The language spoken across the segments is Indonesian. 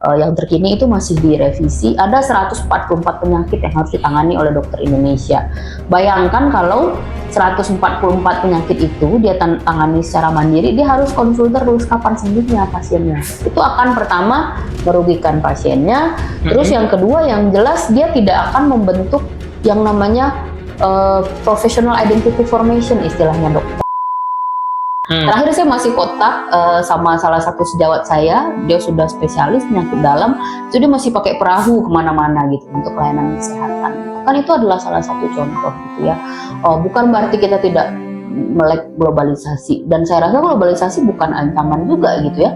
yang terkini itu masih direvisi. Ada 144 penyakit yang harus ditangani oleh dokter Indonesia. Bayangkan kalau 144 penyakit itu dia tangani secara mandiri, dia harus konsul terus kapan sembuhnya pasiennya. Itu akan pertama merugikan pasiennya. Terus yang kedua, yang jelas dia tidak akan membentuk yang namanya professional identity formation istilahnya, dok. Terakhir saya masih kontak sama salah satu sejawat saya, dia sudah spesialis penyakit dalam, jadi masih pakai perahu kemana-mana gitu untuk layanan kesehatan. Kan itu adalah salah satu contoh gitu ya. Bukan berarti kita tidak melek globalisasi, dan saya rasa globalisasi bukan ancaman juga gitu ya.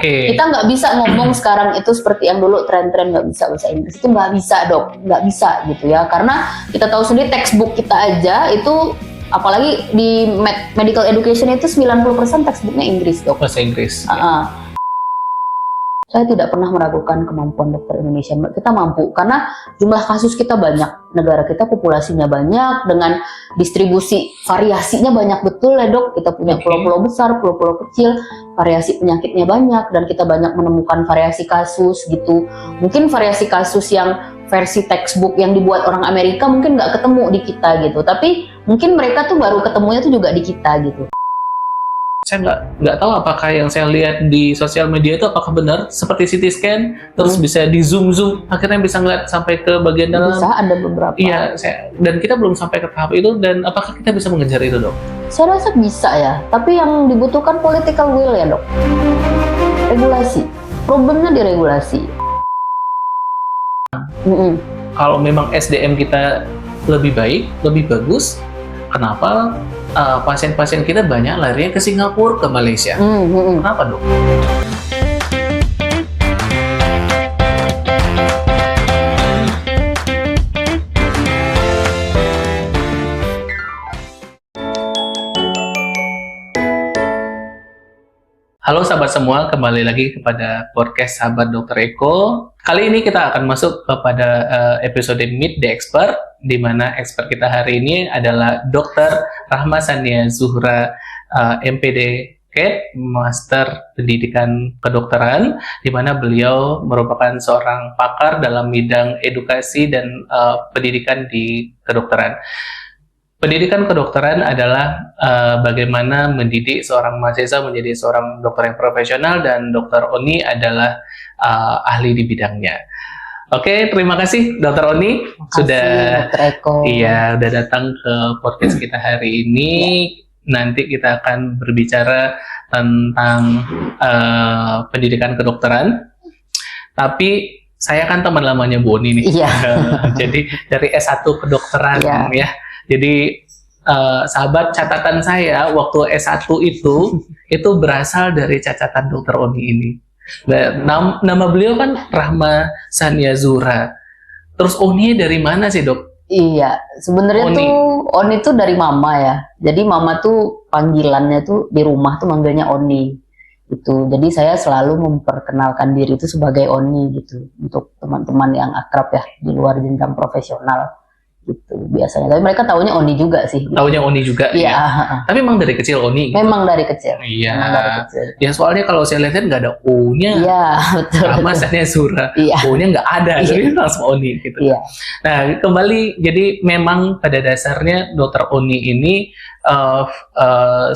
Kita nggak bisa ngomong sekarang itu seperti yang dulu tren-tren nggak bisa bahasa Inggris, itu nggak bisa, dok, nggak bisa gitu ya, karena kita tahu sendiri textbook kita aja itu, apalagi di medical education itu 90% textbooknya Inggris, dok. Bahasa Inggris. Saya tidak pernah meragukan kemampuan dokter Indonesia. Kita mampu karena jumlah kasus kita banyak, negara kita populasinya banyak, dengan distribusi variasinya banyak betul ya, dok. Kita punya pulau-pulau besar, pulau-pulau kecil, variasi penyakitnya banyak, dan kita banyak menemukan variasi kasus gitu. Mungkin variasi kasus yang versi textbook yang dibuat orang Amerika mungkin nggak ketemu di kita gitu, tapi mungkin mereka tuh baru ketemunya tuh juga di kita gitu. Saya nggak tahu apakah yang saya lihat di sosial media itu apakah benar seperti CT scan, terus bisa di zoom akhirnya bisa ngeliat sampai ke bagian dalam. Bisa, ada beberapa. Iya, dan kita belum sampai ke tahap itu, dan apakah kita bisa mengejar itu, dok? Saya rasa bisa ya, tapi yang dibutuhkan political will ya, dok. Regulasi, problemnya di regulasi. Kalau memang SDM kita lebih baik, lebih bagus, kenapa pasien-pasien kita banyak larinya ke Singapura, ke Malaysia? Kenapa, dok? Halo sahabat semua, kembali lagi kepada podcast Sahabat Dr. Eko. Kali ini kita akan masuk kepada episode Meet the Expert, di mana expert kita hari ini adalah Dr. Rahma Sania Zuhra, MPD CAT, Master Pendidikan Kedokteran, di mana beliau merupakan seorang pakar dalam bidang edukasi dan pendidikan di kedokteran. Pendidikan kedokteran adalah bagaimana mendidik seorang mahasiswa menjadi seorang dokter yang profesional, dan Dr. Oni adalah ahli di bidangnya. Oke, terima kasih Dr. Oni sudah datang ke podcast kita hari ini. Nanti kita akan berbicara tentang pendidikan kedokteran. Tapi saya kan teman lamanya Bu Oni nih. Jadi dari S1 kedokteran ya. Jadi sahabat, catatan saya waktu S1 itu berasal dari catatan Dr. Oni ini. Nama beliau kan Rahma Sania Zuhra. Terus Oni dari mana sih, dok? Iya, sebenarnya tuh Oni tuh dari mama ya. Jadi mama tuh panggilannya tuh di rumah tuh manggilnya Oni. Itu. Jadi saya selalu memperkenalkan diri itu sebagai Oni gitu untuk teman-teman yang akrab ya di luar jenjang profesional. Gitu biasanya, tapi mereka taunya Oni juga sih. Taunya Oni juga. Iya. Ya. Tapi memang dari kecil Oni. Gitu. Memang dari kecil. Iya. Ya soalnya kalau saya lihat nggak ada O-nya. Iya, betul. Rahma Sania Zuhra. Iya. O-nya nggak ada, jadi langsung Oni gitu. Iya. Nah kembali, jadi memang pada dasarnya Dr. Oni ini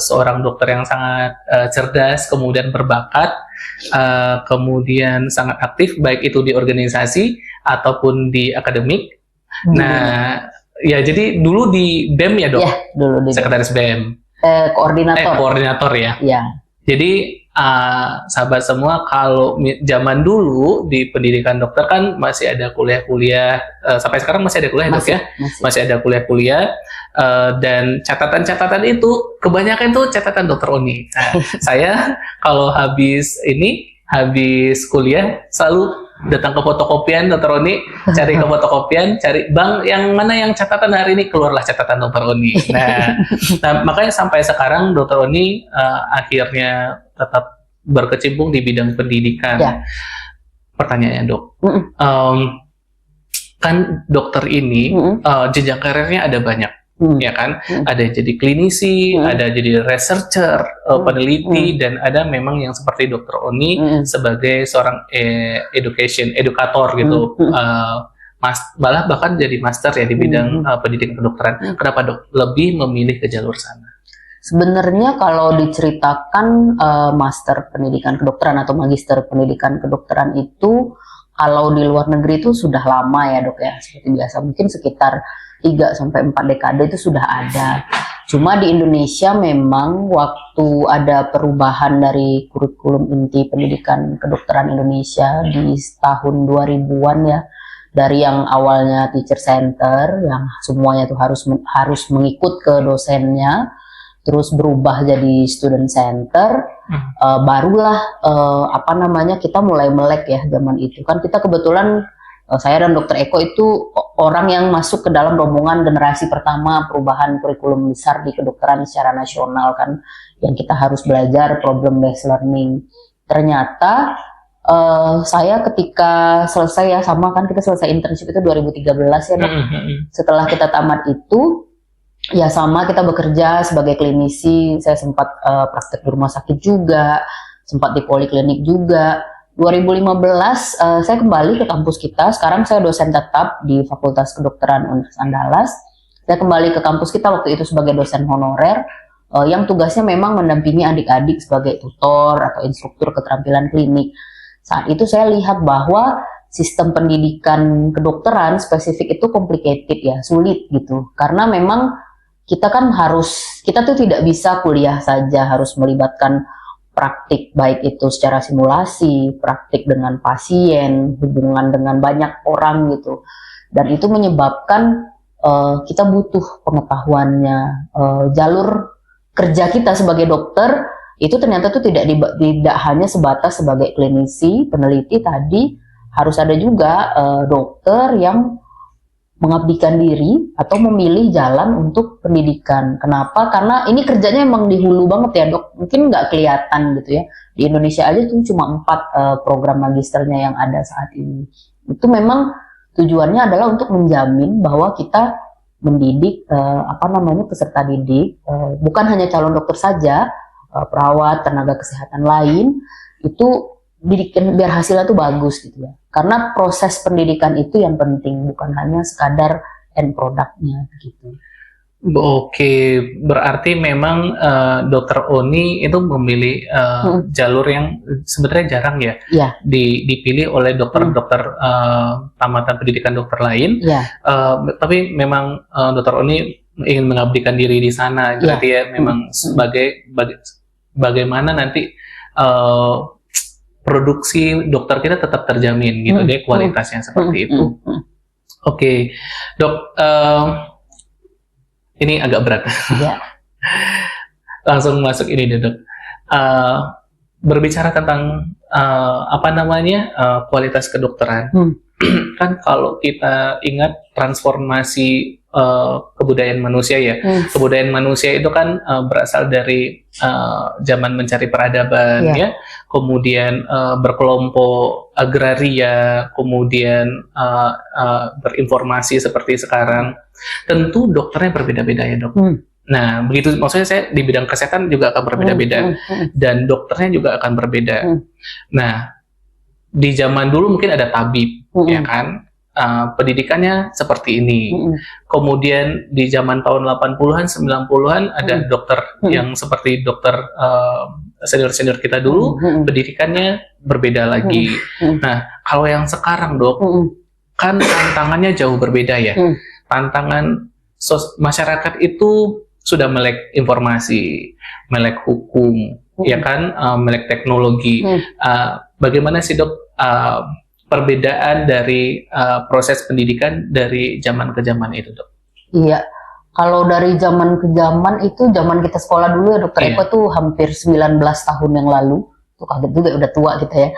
seorang dokter yang sangat cerdas, kemudian berbakat, kemudian sangat aktif baik itu di organisasi ataupun di akademik. Nah, ya jadi dulu di BEM ya, dok? Iya, dulu di Sekretaris BEM. Koordinator. Koordinator ya? Iya. Jadi, sahabat semua, kalau zaman dulu di pendidikan dokter kan masih ada kuliah-kuliah, sampai sekarang masih ada kuliah, dok ya? Masih ada kuliah-kuliah, dan catatan-catatan itu, kebanyakan itu catatan Dr. Oni. Nah, saya kalau habis kuliah, selalu datang ke fotokopian Dr. Oni, cari ke fotokopian, cari bang yang mana yang catatan hari ini, keluarlah catatan Dr. Oni. Nah, makanya sampai sekarang Dr. Oni akhirnya tetap berkecimpung di bidang pendidikan. Ya. Pertanyaannya, dok, kan dokter ini jenjang karirnya ada banyak. ya kan? Ada yang jadi klinisi, ada jadi researcher, peneliti, dan ada memang yang seperti Dr. Oni sebagai seorang edukator gitu. Malah bahkan jadi master ya di bidang pendidikan kedokteran. Kenapa dok lebih memilih ke jalur sana? Sebenarnya kalau diceritakan master pendidikan kedokteran atau magister pendidikan kedokteran itu kalau di luar negeri itu sudah lama ya dok ya, seperti biasa mungkin sekitar 3-4 dekade itu sudah ada. Cuma di Indonesia memang waktu ada perubahan dari kurikulum inti pendidikan kedokteran Indonesia di tahun 2000-an ya, dari yang awalnya teacher center yang semuanya tuh harus mengikut ke dosennya, terus berubah jadi student center, barulah kita mulai melek ya zaman itu. Kan kita kebetulan saya dan Dr. Eko itu orang yang masuk ke dalam rombongan generasi pertama perubahan kurikulum besar di kedokteran secara nasional kan, yang kita harus belajar problem based learning. Ternyata saya ketika selesai ya, sama kan kita selesai internship itu 2013 ya dok. Setelah kita tamat itu ya sama kita bekerja sebagai klinisi. Saya sempat praktek di rumah sakit juga, sempat di poliklinik juga. 2015 saya kembali ke kampus kita. Sekarang saya dosen tetap di Fakultas Kedokteran Universitas Andalas. Saya kembali ke kampus kita waktu itu sebagai dosen honorer yang tugasnya memang mendampingi adik-adik sebagai tutor atau instruktur keterampilan klinik. Saat itu saya lihat bahwa sistem pendidikan kedokteran spesifik itu complicated ya, sulit gitu. Karena memang kita tuh tidak bisa kuliah saja, harus melibatkan praktik, baik itu secara simulasi, praktik dengan pasien, hubungan dengan banyak orang gitu. Dan itu menyebabkan kita butuh pengetahuannya. Jalur kerja kita sebagai dokter itu ternyata tuh tidak hanya sebatas sebagai klinisi, peneliti tadi, harus ada juga dokter yang mengabdikan diri atau memilih jalan untuk pendidikan. Kenapa? Karena ini kerjanya emang di hulu banget ya dok, mungkin nggak kelihatan gitu ya. Di Indonesia aja tuh cuma 4 program magisternya yang ada saat ini. Itu memang tujuannya adalah untuk menjamin bahwa kita mendidik peserta didik, bukan hanya calon dokter saja, perawat, tenaga kesehatan lain, itu didikan biar hasilnya tuh bagus gitu ya. Karena proses pendidikan itu yang penting, bukan hanya sekadar end produknya gitu. Oke, berarti memang Dr. Oni itu memilih jalur yang sebenarnya jarang ya, dipilih oleh dokter-dokter tamatan pendidikan dokter lain. Tapi memang Dr. Oni ingin mengabdikan diri di sana, berarti ya memang sebagai bagaimana nanti produksi dokter kita tetap terjamin gitu deh, kualitasnya seperti itu. Oke, dok, ini agak berat. Langsung masuk ini deh dok. Berbicara tentang kualitas kedokteran. Kan kalau kita ingat transformasi kebudayaan manusia ya, kebudayaan manusia itu kan berasal dari zaman mencari peradaban ya, kemudian berkelompok agraria, kemudian berinformasi seperti sekarang. Tentu dokternya berbeda-beda ya dok. Nah begitu, maksudnya saya di bidang kesehatan juga akan berbeda-beda dan dokternya juga akan berbeda. Nah di zaman dulu mungkin ada tabib ya kan. Pendidikannya seperti ini. Kemudian di zaman tahun 80-an, 90-an ada dokter yang seperti dokter senior-senior kita dulu, pendidikannya berbeda lagi. Nah, kalau yang sekarang dok, kan tantangannya jauh berbeda ya. Tantangan masyarakat itu sudah melek informasi, melek hukum, ya kan, melek teknologi. Bagaimana sih dok perbedaan dari proses pendidikan dari zaman ke zaman itu dok? Iya, kalau dari zaman ke zaman itu, zaman kita sekolah dulu ya dokter Eko tuh hampir 19 tahun yang lalu. Tuh kaget juga, udah tua kita ya.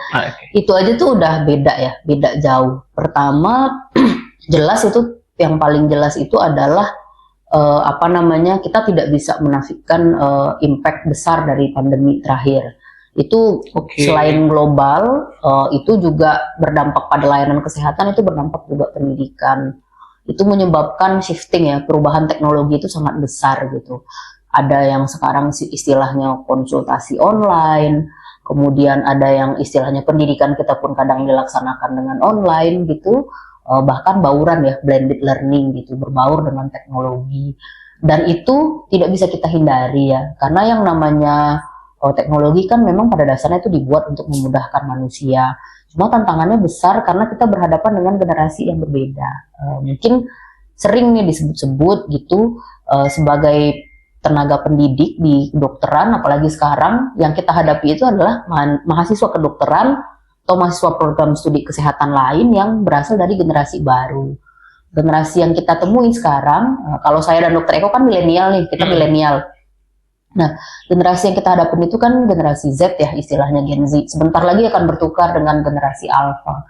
Itu aja tuh udah beda ya, beda jauh. Pertama, jelas itu, yang paling jelas itu adalah kita tidak bisa menafikan impact besar dari pandemi terakhir. Itu selain global, itu juga berdampak pada layanan kesehatan, itu berdampak juga pendidikan. itu menyebabkan shifting ya, perubahan teknologi itu sangat besar gitu. Ada yang sekarang istilahnya konsultasi online, kemudian ada yang istilahnya pendidikan kita pun kadang dilaksanakan dengan online gitu, bahkan bauran ya, blended learning gitu, berbaur dengan teknologi. Dan itu tidak bisa kita hindari ya, karena yang namanya teknologi kan memang pada dasarnya itu dibuat untuk memudahkan manusia. Cuma tantangannya besar karena kita berhadapan dengan generasi yang berbeda. Mungkin sering nih disebut-sebut gitu sebagai tenaga pendidik di kedokteran, apalagi sekarang yang kita hadapi itu adalah mahasiswa kedokteran atau mahasiswa program studi kesehatan lain yang berasal dari generasi baru. Generasi yang kita temui sekarang, kalau saya dan Dokter Eko kan milenial nih, kita milenial. Nah, generasi yang kita hadapin itu kan generasi Z ya, istilahnya Gen Z. Sebentar lagi akan bertukar dengan generasi Alpha.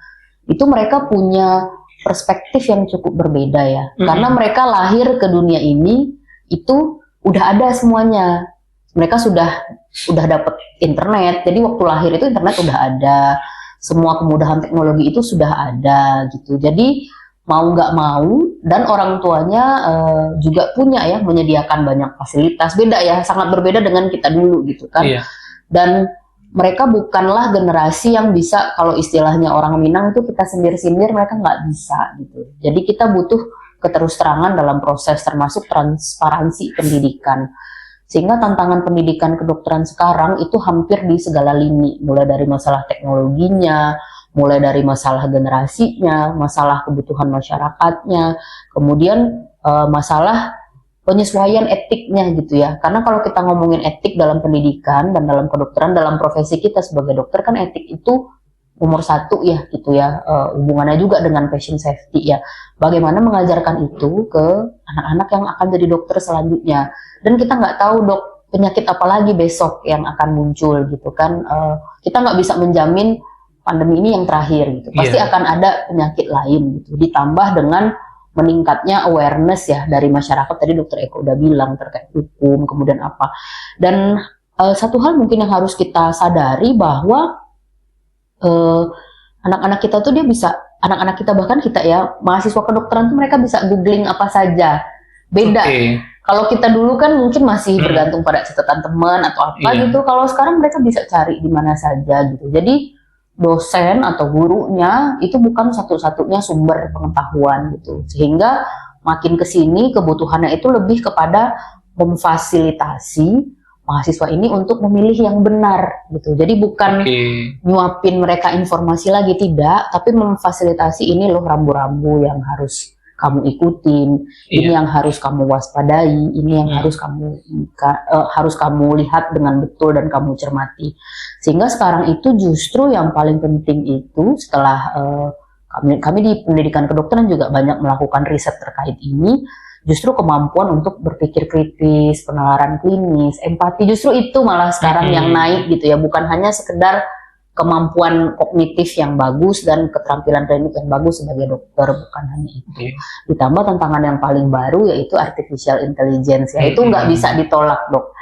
Itu mereka punya perspektif yang cukup berbeda ya. Karena mereka lahir ke dunia ini itu udah ada semuanya. Mereka sudah dapat internet. Jadi waktu lahir itu internet udah ada. Semua kemudahan teknologi itu sudah ada gitu. Jadi mau nggak mau, dan orang tuanya juga punya ya, menyediakan banyak fasilitas. Beda ya, sangat berbeda dengan kita dulu gitu kan. Iya. Dan mereka bukanlah generasi yang bisa, kalau istilahnya orang Minang itu kita sindir-sindir, mereka nggak bisa gitu. Jadi kita butuh keterus-terangan dalam proses, termasuk transparansi pendidikan. Sehingga tantangan pendidikan kedokteran sekarang itu hampir di segala lini, mulai dari masalah teknologinya, mulai dari masalah generasinya, masalah kebutuhan masyarakatnya, kemudian masalah penyesuaian etiknya gitu ya. Karena kalau kita ngomongin etik dalam pendidikan dan dalam kedokteran, dalam profesi kita sebagai dokter kan etik itu nomor satu ya gitu ya, hubungannya juga dengan patient safety ya. Bagaimana mengajarkan itu ke anak-anak yang akan jadi dokter selanjutnya. Dan kita nggak tahu dok, penyakit apa lagi besok yang akan muncul gitu kan. Kita nggak bisa menjamin pandemi ini yang terakhir gitu. Pasti akan ada penyakit lain gitu. Ditambah dengan meningkatnya awareness ya dari masyarakat. Tadi Dokter Eko udah bilang terkait hukum, kemudian apa. Dan satu hal mungkin yang harus kita sadari bahwa anak-anak kita tuh dia bisa, anak-anak kita bahkan kita ya, mahasiswa kedokteran tuh mereka bisa googling apa saja. Beda. Kalau kita dulu kan mungkin masih bergantung pada catatan teman atau apa gitu. Kalau sekarang mereka bisa cari di mana saja gitu. Jadi dosen atau gurunya itu bukan satu-satunya sumber pengetahuan gitu. Sehingga makin kesini kebutuhannya itu lebih kepada memfasilitasi mahasiswa ini untuk memilih yang benar gitu. Jadi bukan nyuapin mereka informasi lagi, tidak, tapi memfasilitasi ini loh rambu-rambu yang harus kamu ikutin, ini yang harus kamu waspadai, ini yang harus kamu lihat dengan betul dan kamu cermati. Sehingga sekarang itu justru yang paling penting itu setelah kami di pendidikan kedokteran juga banyak melakukan riset terkait ini, justru kemampuan untuk berpikir kritis, penalaran klinis, empati, justru itu malah sekarang yang naik gitu ya, bukan hanya sekedar kemampuan kognitif yang bagus dan keterampilan klinik yang bagus sebagai dokter, bukan hanya itu. Ditambah tantangan yang paling baru yaitu artificial intelligence ya, itu nggak bisa ditolak dok.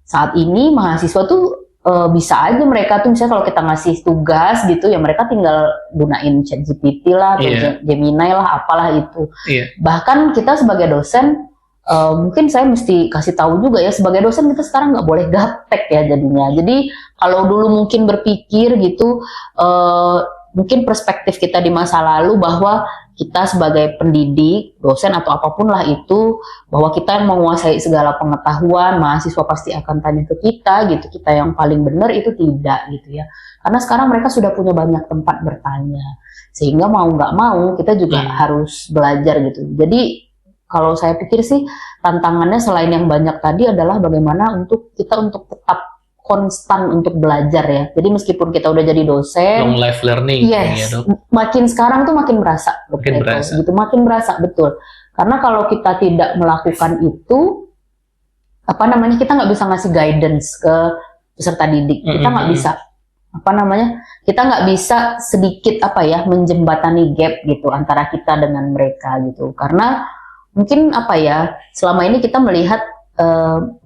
Saat ini mahasiswa tuh bisa aja mereka tuh misalnya kalau kita ngasih tugas gitu ya, mereka tinggal gunain ChatGPT lah atau Gemini lah, apalah itu. Bahkan kita sebagai dosen, mungkin saya mesti kasih tahu juga ya, sebagai dosen kita sekarang nggak boleh gaptek ya jadinya. Jadi kalau dulu mungkin berpikir gitu, mungkin perspektif kita di masa lalu bahwa kita sebagai pendidik, dosen atau apapun lah itu, bahwa kita menguasai segala pengetahuan, mahasiswa pasti akan tanya ke kita gitu, kita yang paling benar, itu tidak gitu ya. Karena sekarang mereka sudah punya banyak tempat bertanya, sehingga mau nggak mau kita juga harus belajar gitu. Jadi kalau saya pikir sih tantangannya selain yang banyak tadi adalah bagaimana untuk kita untuk tetap konstan untuk belajar ya. Jadi meskipun kita udah jadi dosen, long life learning, yes, ya, dok. Makin sekarang tuh makin berasa, makin berasa betul. Karena kalau kita tidak melakukan itu, kita nggak bisa ngasih guidance ke peserta didik. Kita nggak bisa, kita nggak bisa sedikit menjembatani gap gitu antara kita dengan mereka gitu. Karena mungkin selama ini kita melihat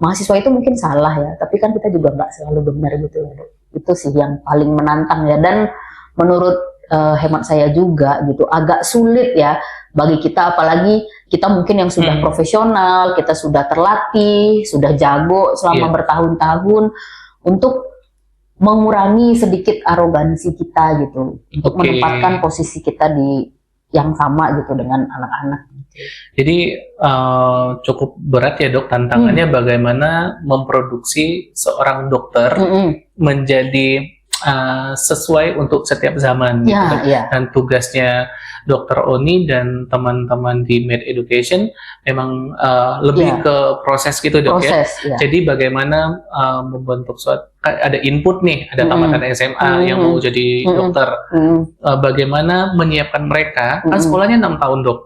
mahasiswa itu mungkin salah ya, tapi kan kita juga nggak selalu benar gitu ya dok. Itu sih yang paling menantang ya. Dan menurut hemat saya juga gitu, agak sulit ya bagi kita, apalagi kita mungkin yang sudah profesional, kita sudah terlatih, sudah jago selama bertahun-tahun, untuk mengurangi sedikit arogansi kita gitu, untuk menempatkan posisi kita di yang sama gitu dengan anak-anak. Jadi cukup berat ya dok, tantangannya bagaimana memproduksi seorang dokter menjadi sesuai untuk setiap zaman gitu. Dan tugasnya Dr. Oni dan teman-teman di Med Education memang lebih ke proses gitu dok ya. Jadi bagaimana membentuk suatu, ada input nih, ada tamatan SMA yang mau jadi dokter, bagaimana menyiapkan mereka, kan sekolahnya 6 tahun dok,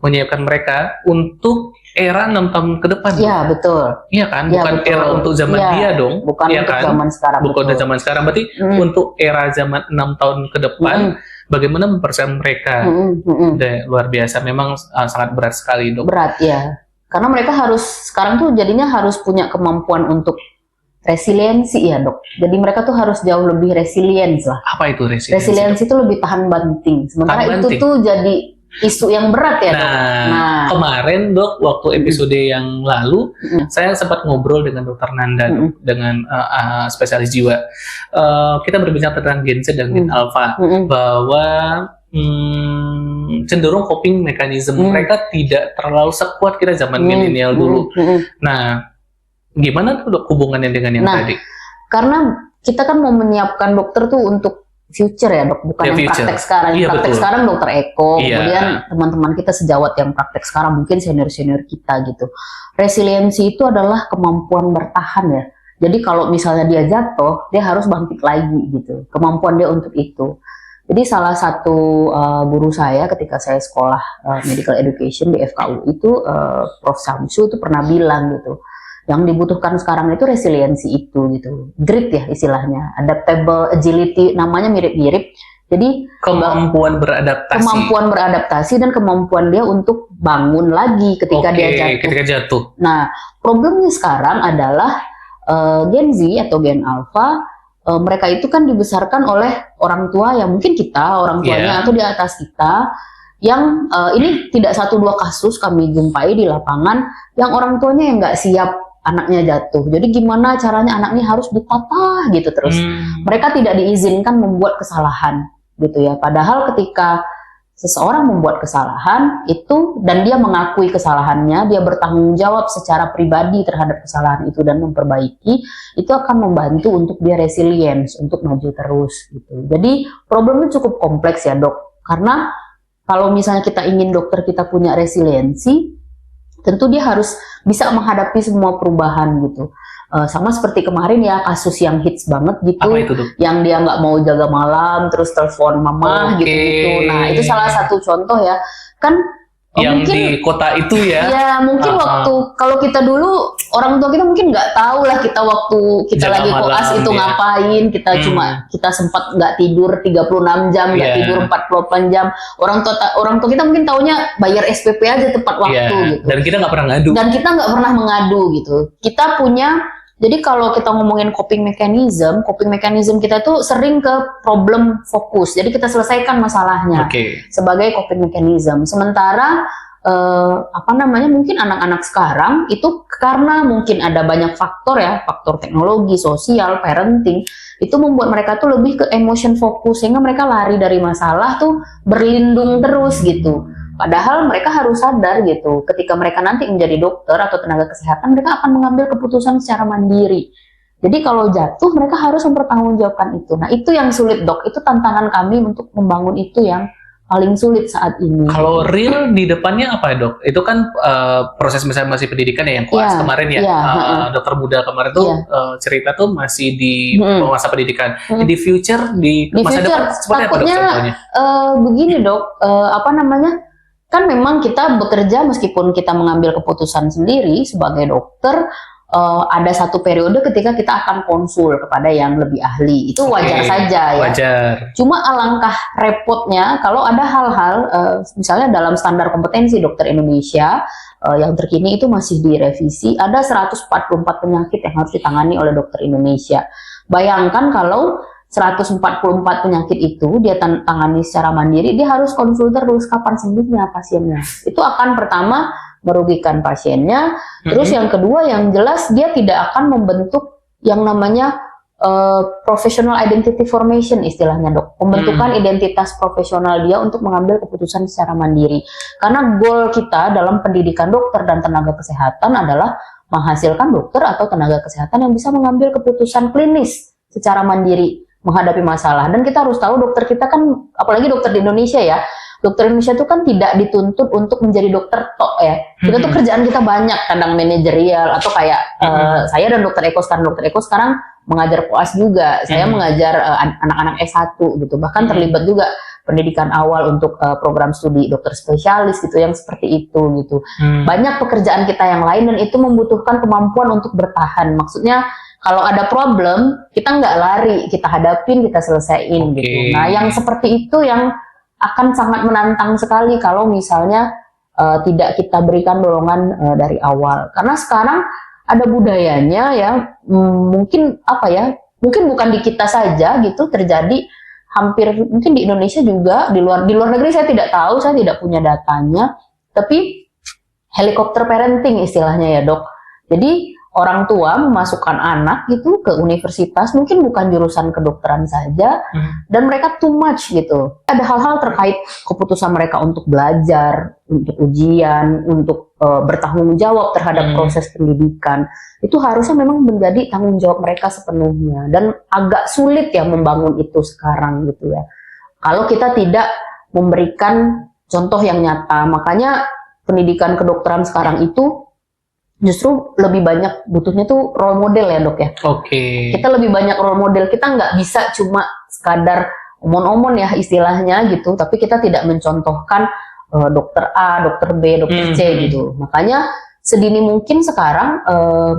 menyiapkan mereka untuk era 6 tahun ke depan. Iya, betul. Iya kan? Bukan era untuk zaman dia dong. Bukan untuk zaman sekarang. Bukan untuk zaman sekarang. Berarti untuk era zaman 6 tahun ke depan, bagaimana mempersiapkan mereka. Luar biasa. Memang sangat berat sekali, dok. Berat, ya. Karena mereka harus, sekarang tuh jadinya harus punya kemampuan untuk resiliensi ya, dok. Jadi mereka tuh harus jauh lebih resilience lah. Apa itu resiliensi? Resiliensi itu lebih tahan banting. Sementara itu tuh jadi isu yang berat ya, dok. Nah, kemarin dok, waktu episode yang lalu, saya sempat ngobrol dengan Dokter Nanda, dok, dengan spesialis jiwa. Kita berbincang tentang Gen Z dan Gen Alpha, bahwa cenderung coping mechanism mereka tidak terlalu sekuat kita zaman milenial dulu. Nah, gimana tuh dok hubungannya dengan yang tadi? Karena kita kan mau menyiapkan dokter tuh untuk future ya, dok, bukan yang praktek sekarang. Yang praktek sekarang Dokter Eko, kemudian teman-teman kita sejawat yang praktek sekarang, mungkin senior-senior kita gitu. Resiliensi itu adalah kemampuan bertahan ya. Jadi kalau misalnya dia jatuh, dia harus bangkit lagi gitu. Kemampuan dia untuk itu. Jadi salah satu guru saya ketika saya sekolah medical education di FKU itu, Prof. Samsu itu pernah bilang gitu, yang dibutuhkan sekarang itu resiliensi itu gitu, grit ya istilahnya, adaptable agility, namanya mirip-mirip. Jadi kemampuan beradaptasi dan kemampuan dia untuk bangun lagi ketika dia jatuh. Nah, problemnya sekarang adalah Gen Z atau Gen Alpha, mereka itu kan dibesarkan oleh orang tua yang mungkin kita, orang tuanya atau di atas kita, yang ini tidak 1-2 kasus kami jumpai di lapangan yang orang tuanya yang nggak siap anaknya jatuh. Jadi gimana caranya anaknya harus ditata gitu terus. Mereka tidak diizinkan membuat kesalahan gitu ya. Padahal ketika seseorang membuat kesalahan itu dan dia mengakui kesalahannya, dia bertanggung jawab secara pribadi terhadap kesalahan itu dan memperbaiki, itu akan membantu untuk dia resilience, untuk maju terus gitu. Jadi problemnya cukup kompleks ya, dok. Karena kalau misalnya kita ingin dokter kita punya resiliensi, tentu dia harus bisa menghadapi semua perubahan gitu. Sama seperti kemarin ya, kasus yang hits banget gitu, yang dia nggak mau jaga malam, terus telepon mama gitu-gitu. Nah, itu salah satu contoh ya. Kan yang mungkin, di kota itu ya. Ya, mungkin waktu, kalau kita dulu, orang tua kita mungkin nggak tahu lah kita waktu kita jaga lagi koas itu ngapain, kita kita sempat nggak tidur 36 jam, nggak tidur 48 jam. Orang tua kita mungkin taunya bayar SPP aja tepat waktu gitu. Dan kita nggak pernah ngadu. Dan kita nggak pernah mengadu gitu. Kita punya, jadi kalau kita ngomongin coping mechanism kita tuh sering ke problem fokus. Jadi kita selesaikan masalahnya sebagai coping mechanism. Sementara mungkin anak-anak sekarang itu karena mungkin ada banyak faktor ya, faktor teknologi, sosial, parenting, itu membuat mereka tuh lebih ke emotion fokus, sehingga mereka lari dari masalah tuh berlindung terus gitu. Padahal mereka harus sadar gitu, ketika mereka nanti menjadi dokter atau tenaga kesehatan, mereka akan mengambil keputusan secara mandiri. Jadi kalau jatuh, mereka harus mempertanggungjawabkan itu. Nah, itu yang sulit, dok. Itu tantangan kami untuk membangun itu yang paling sulit saat ini. Kalau real di depannya apa, dok? Itu kan proses misalnya masih pendidikan ya, yang koas kemarin ya, dokter muda kemarin tuh cerita tuh masih di masa pendidikan. Di future, di masa depan seperti apa, dok, contohnya? Begini, dok, kan memang kita bekerja meskipun kita mengambil keputusan sendiri sebagai dokter, ada satu periode ketika kita akan konsul kepada yang lebih ahli. Itu wajar saja ya. Wajar. Cuma alangkah repotnya kalau ada hal-hal, misalnya dalam standar kompetensi dokter Indonesia, yang terkini itu masih direvisi, ada 144 penyakit yang harus ditangani oleh dokter Indonesia. Bayangkan kalau 144 penyakit itu dia tangani secara mandiri, dia harus konsul terus kapan sembuhnya pasiennya. Itu akan pertama merugikan pasiennya. Terus yang kedua, yang jelas dia tidak akan membentuk yang namanya professional identity formation istilahnya, Dok. Pembentukan identitas profesional dia untuk mengambil keputusan secara mandiri. Karena goal kita dalam pendidikan dokter dan tenaga kesehatan adalah menghasilkan dokter atau tenaga kesehatan yang bisa mengambil keputusan klinis secara mandiri menghadapi masalah. Dan kita harus tahu dokter kita kan, apalagi dokter di Indonesia ya, dokter Indonesia itu kan tidak dituntut untuk menjadi dokter tok ya. Kita tuh kerjaan kita banyak, kadang manajerial atau kayak saya dan dokter Eko sekarang mengajar koas juga. Saya mengajar anak-anak S1 gitu. Bahkan terlibat juga pendidikan awal untuk program studi dokter spesialis gitu, yang seperti itu gitu. Banyak pekerjaan kita yang lain dan itu membutuhkan kemampuan untuk bertahan. Maksudnya kalau ada problem, kita nggak lari, kita hadapin, kita selesaiin gitu. Nah, yang seperti itu yang akan sangat menantang sekali kalau misalnya tidak kita berikan dorongan dari awal. Karena sekarang ada budayanya ya, mungkin mungkin bukan di kita saja gitu terjadi, hampir mungkin di Indonesia juga, di luar negeri saya tidak tahu, saya tidak punya datanya, tapi helikopter parenting istilahnya ya, Dok. Jadi orang tua memasukkan anak gitu ke universitas, mungkin bukan jurusan kedokteran saja, dan mereka too much gitu. Ada hal-hal terkait keputusan mereka untuk belajar, untuk ujian, untuk bertanggung jawab terhadap proses pendidikan. Itu harusnya memang menjadi tanggung jawab mereka sepenuhnya. Dan agak sulit ya membangun itu sekarang gitu ya. Kalau kita tidak memberikan contoh yang nyata, makanya pendidikan kedokteran sekarang itu justru lebih banyak butuhnya tuh role model ya, Dok ya. Kita lebih banyak role model, kita nggak bisa cuma sekadar omon-omon ya istilahnya gitu, tapi kita tidak mencontohkan dokter A, dokter B, dokter C gitu. Makanya sedini mungkin sekarang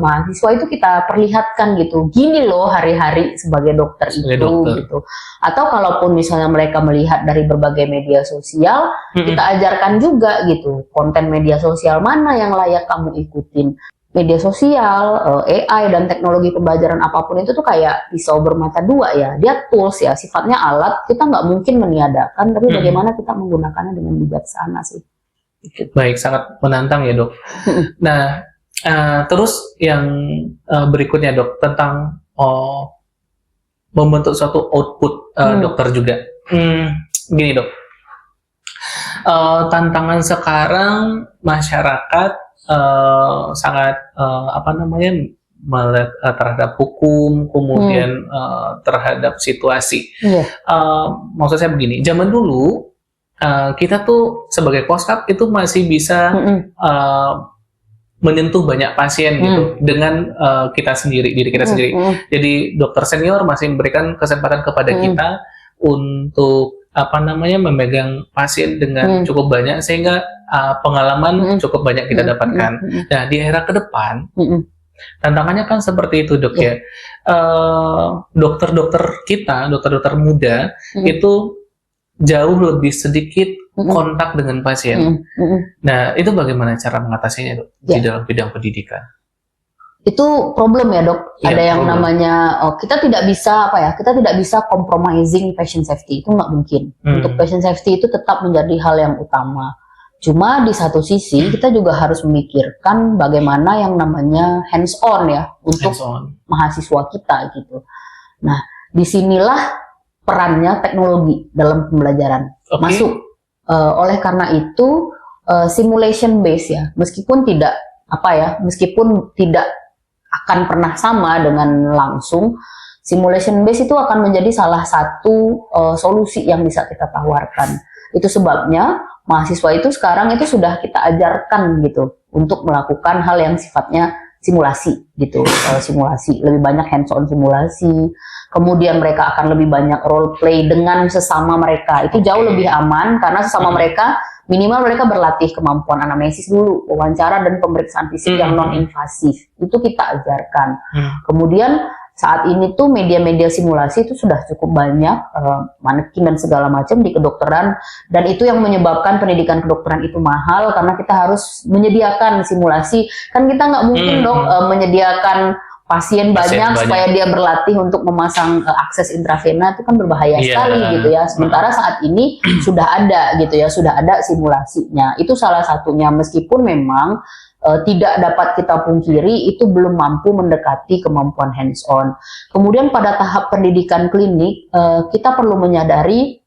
mahasiswa itu kita perlihatkan gitu, gini loh hari-hari sebagai dokter gitu. Atau kalaupun misalnya mereka melihat dari berbagai media sosial, kita ajarkan juga gitu, konten media sosial mana yang layak kamu ikutin. Media sosial, AI dan teknologi pembelajaran apapun itu tuh kayak pisau bermata dua ya. Dia tools ya, sifatnya alat, kita nggak mungkin meniadakan, tapi bagaimana kita menggunakannya dengan bijaksana sih. Baik, sangat menantang ya, Dok. Nah, terus yang berikutnya, Dok, tentang membentuk suatu output dokter juga. Gini, Dok, tantangan sekarang masyarakat sangat melihat terhadap hukum, kemudian terhadap situasi. Maksud saya begini, zaman dulu kita tuh sebagai poskap itu masih bisa menyentuh banyak pasien gitu dengan diri kita sendiri. Jadi dokter senior masih memberikan kesempatan kepada kita untuk memegang pasien dengan cukup banyak, sehingga pengalaman cukup banyak kita dapatkan. Nah, di era ke depan tantangannya kan seperti itu, Dok ya. Dokter-dokter kita, dokter-dokter muda itu jauh lebih sedikit kontak dengan pasien. Nah, itu bagaimana cara mengatasinya, Dok, di dalam bidang pendidikan? Itu problem ya, Dok. Ada yang namanya kita tidak bisa compromising patient safety, itu nggak mungkin. Untuk patient safety itu tetap menjadi hal yang utama. Cuma di satu sisi kita juga harus memikirkan bagaimana yang namanya hands on ya untuk mahasiswa kita gitu. Nah, disinilah perannya teknologi dalam pembelajaran masuk. Oleh karena itu simulation base ya, meskipun tidak akan pernah sama dengan langsung, simulation base itu akan menjadi salah satu solusi yang bisa kita tawarkan. Itu sebabnya mahasiswa itu sekarang itu sudah kita ajarkan gitu untuk melakukan hal yang sifatnya simulasi gitu, simulasi, lebih banyak hands-on simulasi. Kemudian mereka akan lebih banyak role play dengan sesama mereka. Itu jauh lebih aman karena sesama mereka minimal mereka berlatih kemampuan anamnesis dulu, wawancara dan pemeriksaan fisik yang non-invasif. Itu kita ajarkan. Kemudian saat ini tuh media-media simulasi itu sudah cukup banyak, manekin dan segala macam di kedokteran, dan itu yang menyebabkan pendidikan kedokteran itu mahal karena kita harus menyediakan simulasi. Kan kita nggak mungkin Dok menyediakan pasien banyak supaya dia berlatih untuk memasang akses intravena itu kan berbahaya sekali gitu ya. Sementara saat ini sudah ada gitu ya, sudah ada simulasinya. Itu salah satunya, meskipun memang tidak dapat kita pungkiri itu belum mampu mendekati kemampuan hands on. Kemudian pada tahap pendidikan klinik kita perlu menyadari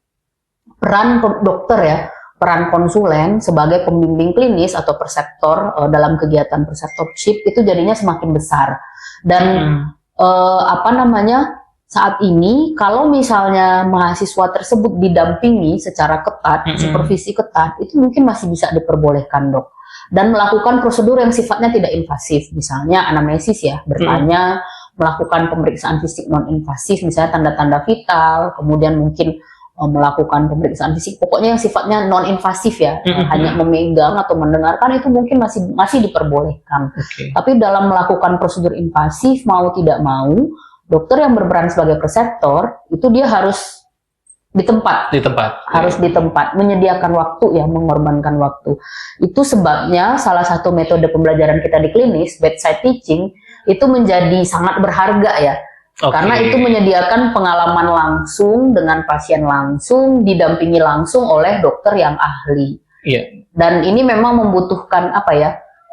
peran dokter ya, peran konsulen sebagai pembimbing klinis atau perseptor dalam kegiatan preceptorship itu jadinya semakin besar. Dan saat ini kalau misalnya mahasiswa tersebut didampingi secara ketat, supervisi ketat, itu mungkin masih bisa diperbolehkan, Dok. Dan melakukan prosedur yang sifatnya tidak invasif, misalnya anamnesis ya, bertanya, melakukan pemeriksaan fisik non invasif, misalnya tanda-tanda vital, kemudian mungkin melakukan pemeriksaan fisik, pokoknya yang sifatnya non invasif ya, hanya memegang atau mendengarkan itu mungkin masih diperbolehkan. Tapi dalam melakukan prosedur invasif mau tidak mau, dokter yang berperan sebagai preseptor itu dia harus di tempat, harus di tempat, menyediakan waktu ya, mengorbankan waktu. Itu sebabnya salah satu metode pembelajaran kita di klinis, bedside teaching, itu menjadi sangat berharga ya. Karena itu menyediakan pengalaman langsung dengan pasien langsung, didampingi langsung oleh dokter yang ahli. Dan ini memang membutuhkan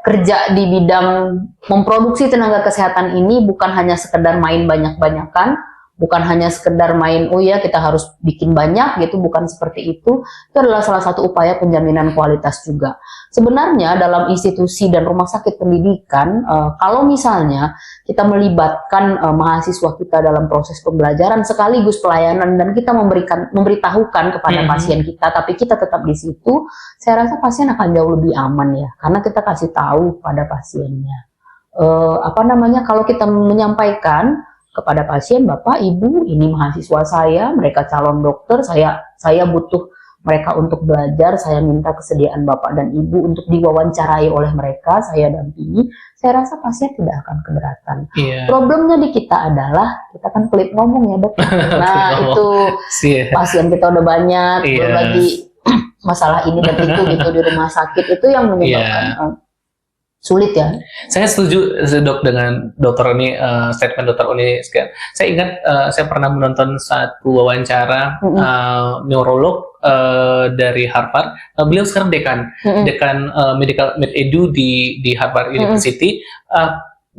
kerja di bidang memproduksi tenaga kesehatan ini bukan hanya sekedar main banyak-banyakan, bukan hanya sekedar main kita harus bikin banyak gitu, bukan seperti itu. Itu adalah salah satu upaya penjaminan kualitas juga. Sebenarnya dalam institusi dan rumah sakit pendidikan, kalau misalnya kita melibatkan mahasiswa kita dalam proses pembelajaran sekaligus pelayanan dan kita memberitahukan kepada pasien kita, tapi kita tetap di situ, saya rasa pasien akan jauh lebih aman ya, karena kita kasih tahu pada pasiennya. Kalau kita menyampaikan kepada pasien, Bapak, Ibu, ini mahasiswa saya, mereka calon dokter, saya butuh mereka untuk belajar, saya minta kesediaan Bapak dan Ibu untuk diwawancarai oleh mereka, saya dampingi, saya rasa pasien tidak akan keberatan. Problemnya di kita adalah, kita kan pelit ngomong ya, Dok. Nah, itu pasien kita udah banyak, belum lagi masalah ini dan itu gitu di rumah sakit, itu yang menyebabkan sulit ya. Saya setuju, Dok, dengan Dokter Oni, statement Dokter Oni sekian. Saya ingat saya pernah menonton satu wawancara neurolog dari Harvard. Beliau sekarang dekan medical med edu di Harvard University.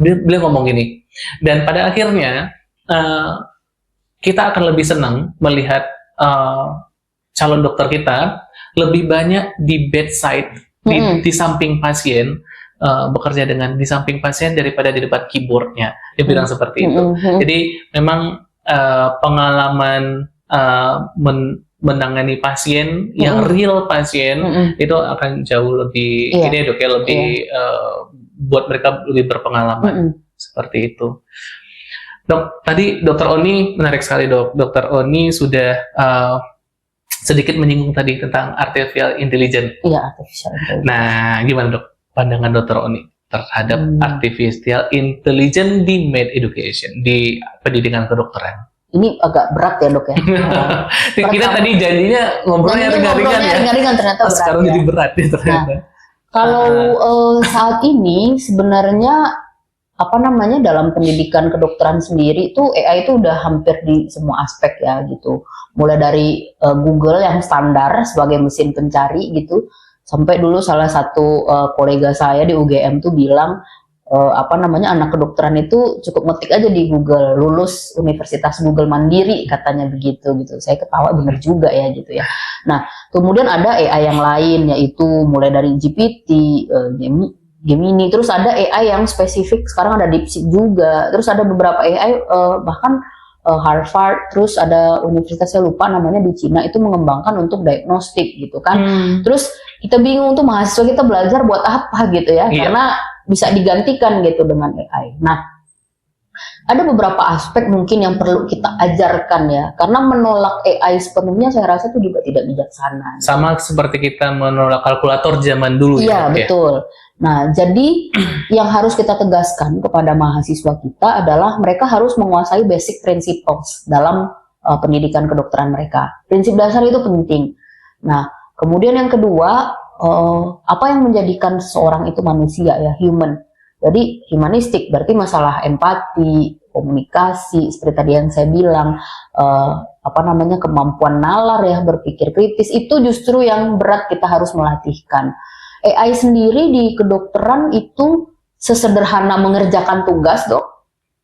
Beliau ngomong gini. Dan pada akhirnya kita akan lebih senang melihat calon dokter kita lebih banyak di bedside, di samping pasien. Bekerja di samping pasien daripada di depan keyboardnya. Dia bilang seperti itu. Jadi memang pengalaman menangani pasien yang real pasien itu akan jauh lebih Dok ya, lebih buat mereka lebih berpengalaman seperti itu. Dok, tadi Dokter Oni menarik sekali, Dok. Dokter Oni sudah sedikit menyinggung tadi tentang artificial intelligence. Iya, artificial intelligence. Nah, gimana, Dok, pandangan Dokter Oni terhadap artificial intelligence di med education, di pendidikan kedokteran? Ini agak berat ya, Dok ya. Kita tadi janjinya ngobrolnya ringan-ringan, ternyata berat. Sekarang jadi berat ya ternyata. Nah, kalau saat ini sebenarnya dalam pendidikan kedokteran sendiri itu AI itu udah hampir di semua aspek ya gitu. Mulai dari Google yang standar sebagai mesin pencari gitu, sampai dulu salah satu kolega saya di UGM tuh bilang anak kedokteran itu cukup ngetik aja di Google, lulus Universitas Google Mandiri katanya begitu gitu. Saya ketawa, bener juga ya gitu ya. Nah, kemudian ada AI yang lain, yaitu mulai dari GPT, Gemini, terus ada AI yang spesifik, sekarang ada DeepSeek juga, terus ada beberapa AI bahkan Harvard, terus ada universitas saya lupa namanya di Cina itu mengembangkan untuk diagnostik gitu kan. Terus kita bingung tuh mahasiswa kita belajar buat apa gitu ya, karena bisa digantikan gitu dengan AI. Nah, ada beberapa aspek mungkin yang perlu kita ajarkan ya, karena menolak AI sepenuhnya saya rasa itu juga tidak bijaksana. Sama seperti kita menolak kalkulator zaman dulu. Iya, betul. Nah, jadi yang harus kita tegaskan kepada mahasiswa kita adalah mereka harus menguasai basic principles dalam pendidikan kedokteran mereka. Prinsip dasar itu penting. Nah, kemudian yang kedua, apa yang menjadikan seseorang itu manusia ya, human. Jadi humanistik berarti masalah empati, komunikasi, seperti tadi yang saya bilang, kemampuan nalar ya, berpikir kritis, itu justru yang berat kita harus melatihkan. AI sendiri di kedokteran itu sesederhana mengerjakan tugas, Dok.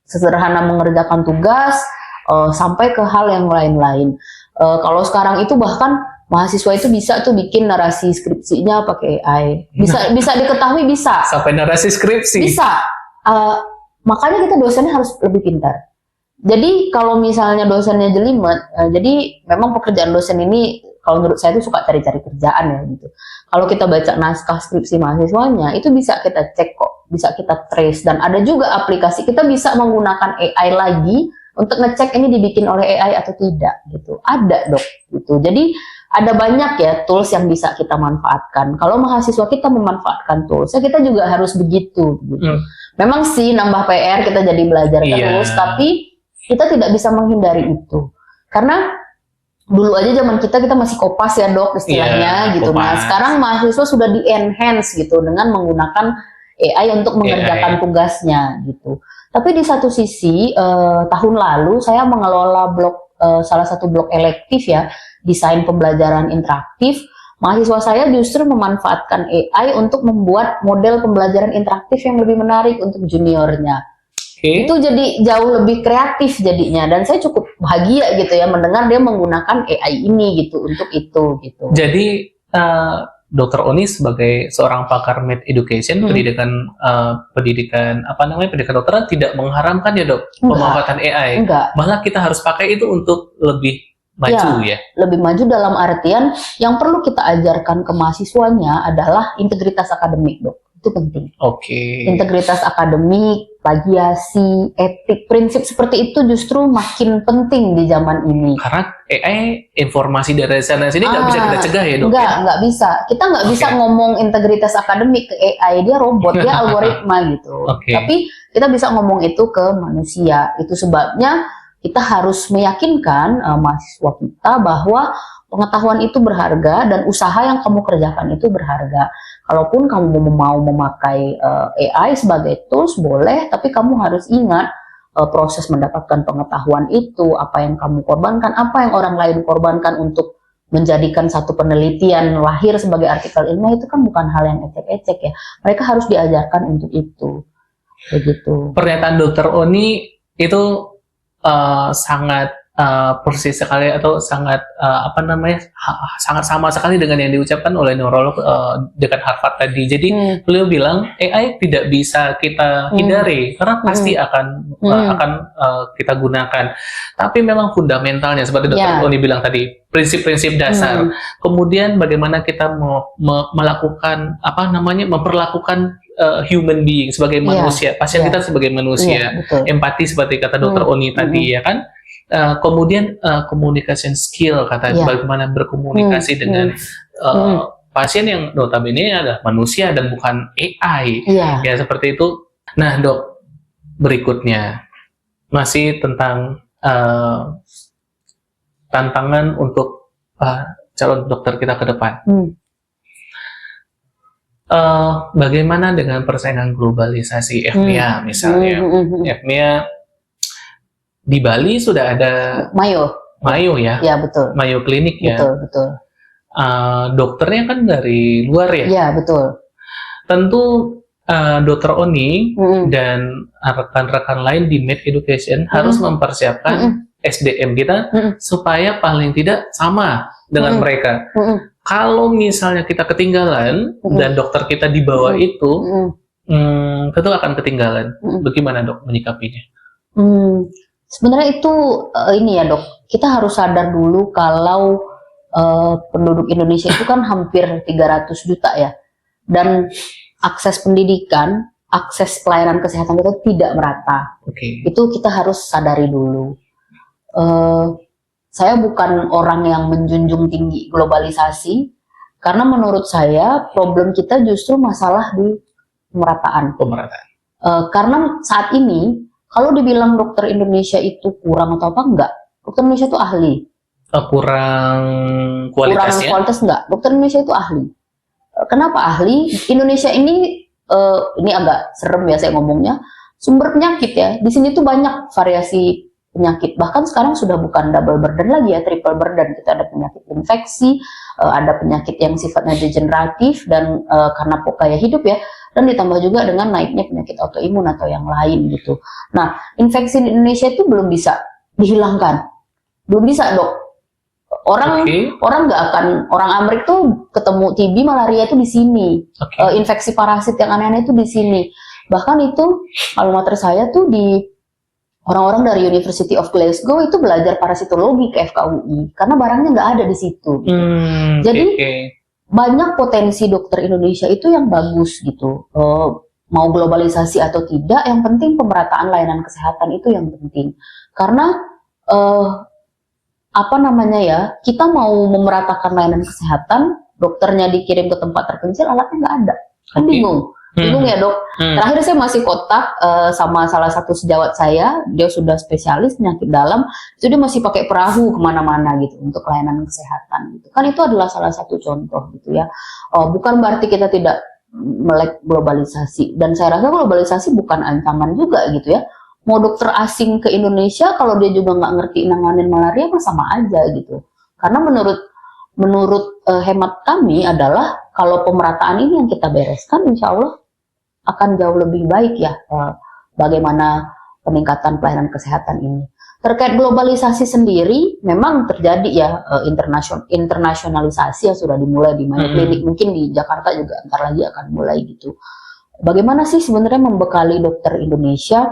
Sesederhana mengerjakan tugas sampai ke hal yang lain-lain. Kalau sekarang itu bahkan mahasiswa itu bisa tuh bikin narasi skripsinya pakai AI. Bisa diketahui bisa. Sampai narasi skripsi. Bisa. Makanya kita dosennya harus lebih pintar. Jadi kalau misalnya dosennya jelimet, jadi memang pekerjaan dosen ini kalau menurut saya itu suka cari-cari kerjaan ya gitu. Kalau kita baca naskah skripsi mahasiswanya, itu bisa kita cek kok, bisa kita trace, dan ada juga aplikasi kita bisa menggunakan AI lagi untuk ngecek ini dibikin oleh AI atau tidak gitu. Ada, Dok, gitu. Jadi ada banyak ya tools yang bisa kita manfaatkan. Kalau mahasiswa kita memanfaatkan tools, kita juga harus begitu. Gitu. Memang sih nambah PR, kita jadi belajar terus, tapi kita tidak bisa menghindari itu. Karena dulu aja zaman kita masih kopas ya, Dok, istilahnya gitu. Kopas. Nah sekarang mahasiswa sudah di-enhance gitu dengan menggunakan AI untuk mengerjakan tugasnya gitu. Tapi di satu sisi tahun lalu saya mengelola salah satu blog elektif ya, desain pembelajaran interaktif. Mahasiswa saya justru memanfaatkan AI untuk membuat model pembelajaran interaktif yang lebih menarik untuk juniornya. Itu jadi jauh lebih kreatif jadinya, dan saya cukup bahagia gitu ya mendengar dia menggunakan AI ini gitu untuk itu gitu. Jadi Dr. Oni sebagai seorang pakar med education, pendidikan dokteran tidak mengharamkan ya, Dok, pemanfaatan AI. Enggak. Malah kita harus pakai itu untuk lebih maju ya. Lebih maju dalam artian yang perlu kita ajarkan ke mahasiswanya adalah integritas akademik, Dok. Itu penting. Integritas akademik, plagiasi, etik, prinsip seperti itu justru makin penting di zaman ini. Karena AI informasi dari sana sini nggak bisa kita cegah ya, Dok? Nggak bisa. Kita nggak bisa ngomong integritas akademik ke AI, dia robot, dia algoritma gitu. Tapi kita bisa ngomong itu ke manusia. Itu sebabnya kita harus meyakinkan mahasiswa kita bahwa pengetahuan itu berharga dan usaha yang kamu kerjakan itu berharga. Kalaupun kamu mau memakai AI sebagai tools boleh, tapi kamu harus ingat proses mendapatkan pengetahuan itu, apa yang kamu korbankan, apa yang orang lain korbankan untuk menjadikan satu penelitian lahir sebagai artikel ilmiah, itu kan bukan hal yang ecek-ecek ya. Mereka harus diajarkan untuk itu. Begitu. Pernyataan Dr. Oni itu sangat persis sekali atau sangat sangat sama sekali dengan yang diucapkan oleh neurolog dekat Harvard tadi. Jadi beliau bilang AI tidak bisa kita hindari karena pasti akan kita gunakan. Tapi memang fundamentalnya seperti Dr. Oni bilang tadi, prinsip-prinsip dasar. Kemudian bagaimana kita melakukan memperlakukan human being sebagai manusia, pasien kita sebagai manusia, empati seperti kata Dr. Oni tadi ya kan. Kemudian communication skill bagaimana berkomunikasi dengan pasien yang notabene adalah manusia dan bukan AI ya seperti itu. Nah, Dok, berikutnya masih tentang tantangan untuk calon dokter kita ke depan. Bagaimana dengan persaingan globalisasi FMIA misalnya? FMIA di Bali sudah ada Mayo ya? Ya, betul. Mayo Klinik ya? Betul. Dokternya kan dari luar ya? Ya, betul. Tentu Dr. Oni dan rekan-rekan lain di Med Education harus mempersiapkan SDM kita supaya paling tidak sama dengan mereka. Kalau misalnya kita ketinggalan dan dokter kita di bawah itu, tentu akan ketinggalan. Bagaimana, Dok, menyikapinya? Sebenarnya itu ini ya, Dok, kita harus sadar dulu kalau penduduk Indonesia itu kan hampir 300 juta ya, dan akses pendidikan, akses pelayanan kesehatan itu tidak merata. Itu kita harus sadari dulu. Saya bukan orang yang menjunjung tinggi globalisasi, karena menurut saya problem kita justru masalah di pemerataan. Karena saat ini kalau dibilang dokter Indonesia itu kurang atau apa, enggak. Dokter Indonesia itu ahli. Kurang kualitasnya? Kurang kualitas enggak. Dokter Indonesia itu ahli. Kenapa ahli? Indonesia ini ini agak serem ya saya ngomongnya, sumber penyakit ya. Di sini tuh banyak variasi penyakit, bahkan sekarang sudah bukan double burden lagi ya, triple burden. Kita ada penyakit infeksi, ada penyakit yang sifatnya degeneratif dan karena gaya hidup ya, dan ditambah juga dengan naiknya penyakit autoimun atau yang lain gitu. Nah, infeksi di Indonesia itu belum bisa dihilangkan, belum bisa dok. Orang nggak akan, orang Amerika tuh ketemu TB, malaria itu di sini, infeksi parasit yang aneh-aneh itu di sini. Bahkan itu alma mater saya tuh di orang-orang dari University of Glasgow itu belajar parasitologi ke FKUI karena barangnya nggak ada di situ. Gitu. Jadi banyak potensi dokter Indonesia itu yang bagus gitu. Mau globalisasi atau tidak, yang penting pemerataan layanan kesehatan itu yang penting. Karena kita mau memeratakan layanan kesehatan, dokternya dikirim ke tempat terpencil, alatnya nggak ada, kan bingung ya dok. Terakhir saya masih kontak sama salah satu sejawat saya, dia sudah spesialis penyakit dalam, itu dia masih pakai perahu kemana-mana gitu untuk layanan kesehatan gitu. Kan itu adalah salah satu contoh gitu ya. Bukan berarti kita tidak melek globalisasi, dan saya rasa globalisasi bukan ancaman juga gitu ya. Mau dokter asing ke Indonesia kalau dia juga nggak ngerti nanganin malaria mah sama aja gitu. Karena menurut hemat kami adalah kalau pemerataan ini yang kita bereskan, insya Allah akan jauh lebih baik ya bagaimana peningkatan pelayanan kesehatan ini. Terkait globalisasi sendiri, memang terjadi ya internasionalisasi yang sudah dimulai di banyak klinik, mungkin di Jakarta juga ntar lagi akan mulai gitu. Bagaimana sih sebenarnya membekali dokter Indonesia?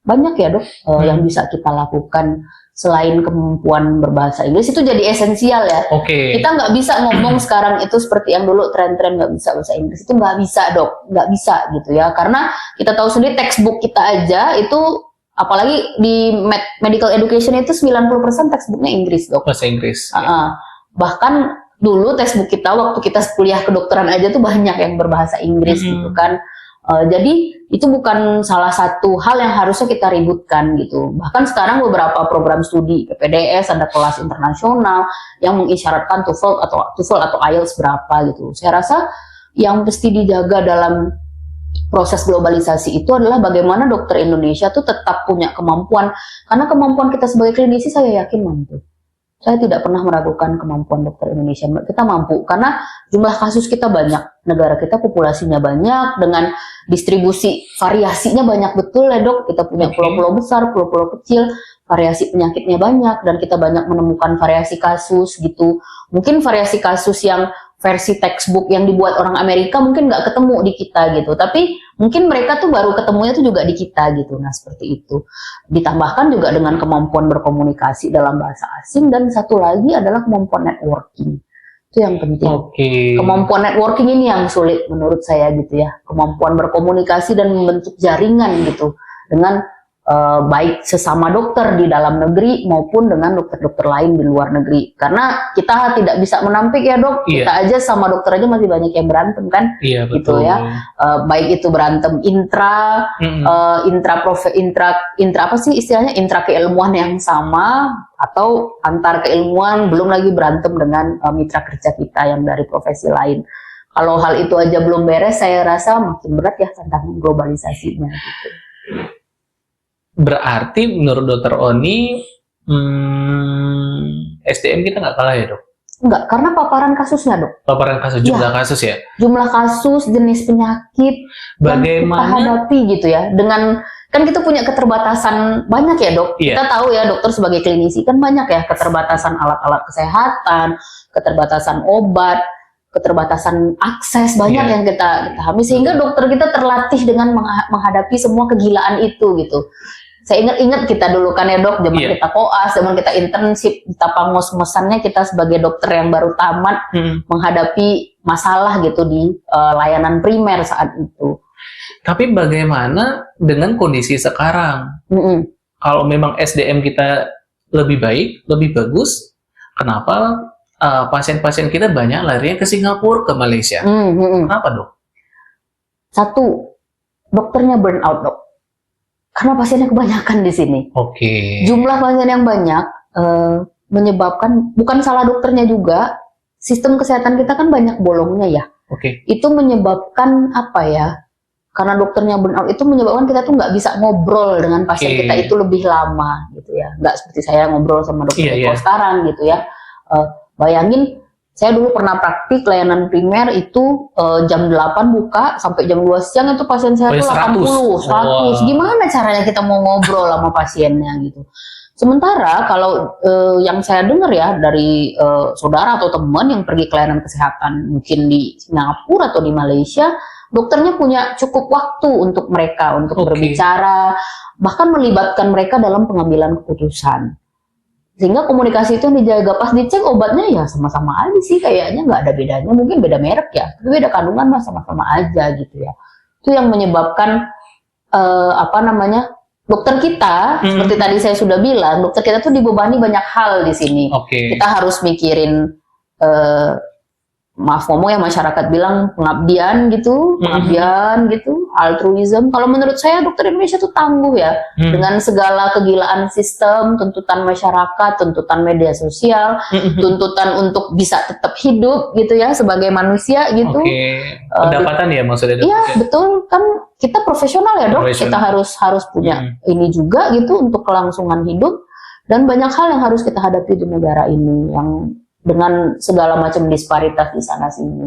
Banyak ya dok yang bisa kita lakukan selain kemampuan berbahasa Inggris, itu jadi esensial ya. Kita nggak bisa ngomong sekarang itu seperti yang dulu tren-tren nggak bisa bahasa Inggris, itu nggak bisa dok, nggak bisa gitu ya, karena kita tahu sendiri textbook kita aja itu, apalagi di medical education itu 90% textbooknya Inggris dok, bahasa Inggris. Bahkan dulu textbook kita waktu kita kuliah kedokteran aja tuh banyak yang berbahasa Inggris gitu kan. Jadi itu bukan salah satu hal yang harusnya kita ributkan gitu. Bahkan sekarang beberapa program studi PPDS ada kelas internasional yang mengisyaratkan TOEFL atau IELTS berapa gitu. Saya rasa yang mesti dijaga dalam proses globalisasi itu adalah bagaimana dokter Indonesia tuh tetap punya kemampuan. Karena kemampuan kita sebagai klinisi saya yakin mampu. Saya tidak pernah meragukan kemampuan dokter Indonesia. Kita mampu karena jumlah kasus kita banyak, negara kita populasinya banyak, dengan distribusi variasinya banyak betul ya dok. Kita punya pulau-pulau besar, pulau-pulau kecil, variasi penyakitnya banyak, dan kita banyak menemukan variasi kasus gitu. Mungkin variasi kasus yang versi textbook yang dibuat orang Amerika mungkin nggak ketemu di kita gitu, tapi mungkin mereka tuh baru ketemunya tuh juga di kita gitu. Nah seperti itu, ditambahkan juga dengan kemampuan berkomunikasi dalam bahasa asing, dan satu lagi adalah kemampuan networking, itu yang penting. Kemampuan networking ini yang sulit menurut saya gitu ya, kemampuan berkomunikasi dan membentuk jaringan gitu dengan baik sesama dokter di dalam negeri maupun dengan dokter-dokter lain di luar negeri. Karena kita tidak bisa menampik ya dok, kita aja sama dokter aja masih banyak yang berantem kan, gitu ya. Baik itu berantem intra apa sih istilahnya, intra keilmuan yang sama atau antar keilmuan, belum lagi berantem dengan mitra kerja kita yang dari profesi lain. Kalau hal itu aja belum beres, saya rasa makin berat ya tantangan globalisasinya gitu. Berarti menurut Dokter Oni, SDM kita nggak kalah ya dok? Enggak, karena paparan kasusnya dok. Paparan kasus, jumlah kasus ya? Jumlah kasus, jenis penyakit, bagaimana yang kita hadapi gitu ya. Dengan, kan kita punya keterbatasan banyak ya dok. Kita tahu ya dokter sebagai klinisi kan banyak ya keterbatasan alat-alat kesehatan, keterbatasan obat, keterbatasan akses, banyak yang kita habis, sehingga dokter kita terlatih dengan menghadapi semua kegilaan itu gitu. Saya ingat kita dulu kan ya dok, zaman kita koas, zaman kita internship, betapa ngos-ngosannya kita sebagai dokter yang baru tamat menghadapi masalah gitu di layanan primer saat itu. Tapi bagaimana dengan kondisi sekarang? Kalau memang SDM kita lebih baik, lebih bagus, kenapa pasien-pasien kita banyak larinya ke Singapura, ke Malaysia? Kenapa dok? Satu, dokternya burn out dok. Karena pasiennya kebanyakan di sini. Jumlah pasien yang banyak menyebabkan, bukan salah dokternya juga, sistem kesehatan kita kan banyak bolongnya ya. Itu menyebabkan apa ya? karena dokternya burnout itu menyebabkan kita tuh nggak bisa ngobrol dengan pasien Oke. kita itu lebih lama gitu ya, nggak seperti saya ngobrol sama dokter Eko sekarang gitu ya. Bayangin saya dulu pernah praktik layanan primer itu jam 8 buka sampai jam 2 siang itu pasien saya tuh 80, 100. Gimana caranya kita mau ngobrol sama pasiennya gitu. Sementara kalau yang saya dengar ya dari saudara atau teman yang pergi ke layanan kesehatan mungkin di Singapura atau di Malaysia, dokternya punya cukup waktu untuk mereka untuk berbicara, bahkan melibatkan mereka dalam pengambilan keputusan. Sehingga komunikasi itu yang dijaga. Pas dicek obatnya ya sama-sama aja sih, kayaknya nggak ada bedanya, mungkin beda merek ya, tapi beda kandungan mah sama-sama aja gitu ya. Itu yang menyebabkan dokter kita, seperti tadi saya sudah bilang, dokter kita tuh dibebani banyak hal di sini. Kita harus mikirin, maaf ngomong ya, masyarakat bilang pengabdian gitu, altruism. Kalau menurut saya dokter Indonesia tuh tangguh ya, dengan segala kegilaan sistem, tuntutan masyarakat, tuntutan media sosial, tuntutan untuk bisa tetap hidup gitu ya sebagai manusia gitu. Pendapatan ya maksudnya. Iya betul, kan kita profesional ya dok, kita harus punya ini juga gitu untuk kelangsungan hidup, dan banyak hal yang harus kita hadapi di negara ini yang dengan segala macam disparitas di sana sini,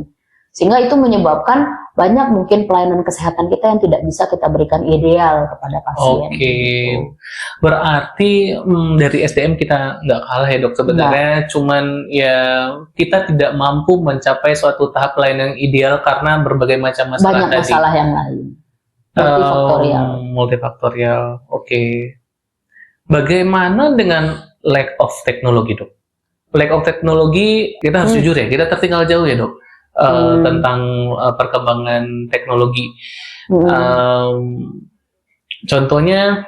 sehingga itu menyebabkan banyak mungkin pelayanan kesehatan kita yang tidak bisa kita berikan ideal kepada pasien. Gitu. Berarti dari SDM kita nggak kalah ya dok sebenarnya, cuman ya kita tidak mampu mencapai suatu tahap pelayanan yang ideal karena berbagai macam masalah banyak masalah yang lain. Multifaktorial. Bagaimana dengan lack of teknologi dok? Lack of teknologi, kita harus jujur ya, kita tertinggal jauh ya dok tentang perkembangan teknologi. Contohnya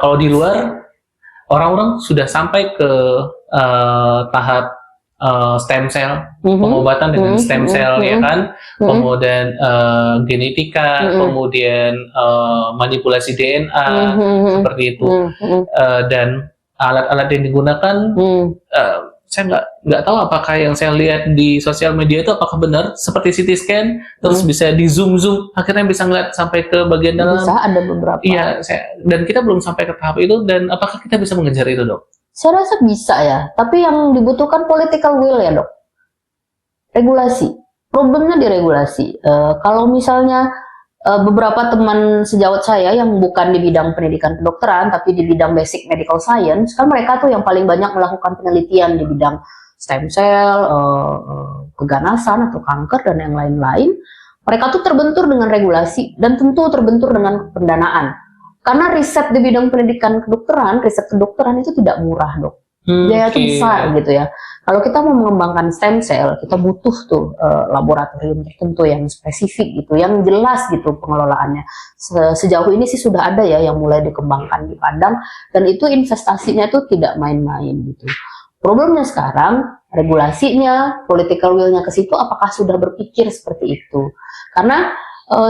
kalau di luar orang-orang sudah sampai ke tahap stem cell, pengobatan dengan stem cell ya kan, kemudian genetika, kemudian manipulasi DNA seperti itu, dan alat-alat yang digunakan saya nggak tahu apakah yang saya lihat di sosial media itu apakah benar seperti CT scan terus bisa di zoom akhirnya bisa ngeliat sampai ke bagian dalam. Bisa ada beberapa. Iya, dan kita belum sampai ke tahap itu, dan apakah kita bisa mengejar itu dok? Saya rasa bisa ya, tapi yang dibutuhkan political will ya dok. Regulasi. Problemnya di regulasi. Kalau misalnya beberapa teman sejawat saya yang bukan di bidang pendidikan kedokteran tapi di bidang basic medical science, kan mereka tuh yang paling banyak melakukan penelitian di bidang stem cell, keganasan atau kanker dan yang lain-lain. Mereka tuh terbentur dengan regulasi dan tentu terbentur dengan pendanaan. Karena riset di bidang pendidikan kedokteran, riset kedokteran itu tidak murah dok. Biaya itu besar gitu ya. Kalau kita mau mengembangkan stem cell, kita butuh tuh laboratorium tertentu yang spesifik gitu, yang jelas gitu pengelolaannya. Sejauh ini sih sudah ada ya yang mulai dikembangkan di Padang, dan itu investasinya tuh tidak main-main gitu. Problemnya sekarang regulasinya, political will-nya ke situ, apakah sudah berpikir seperti itu? Karena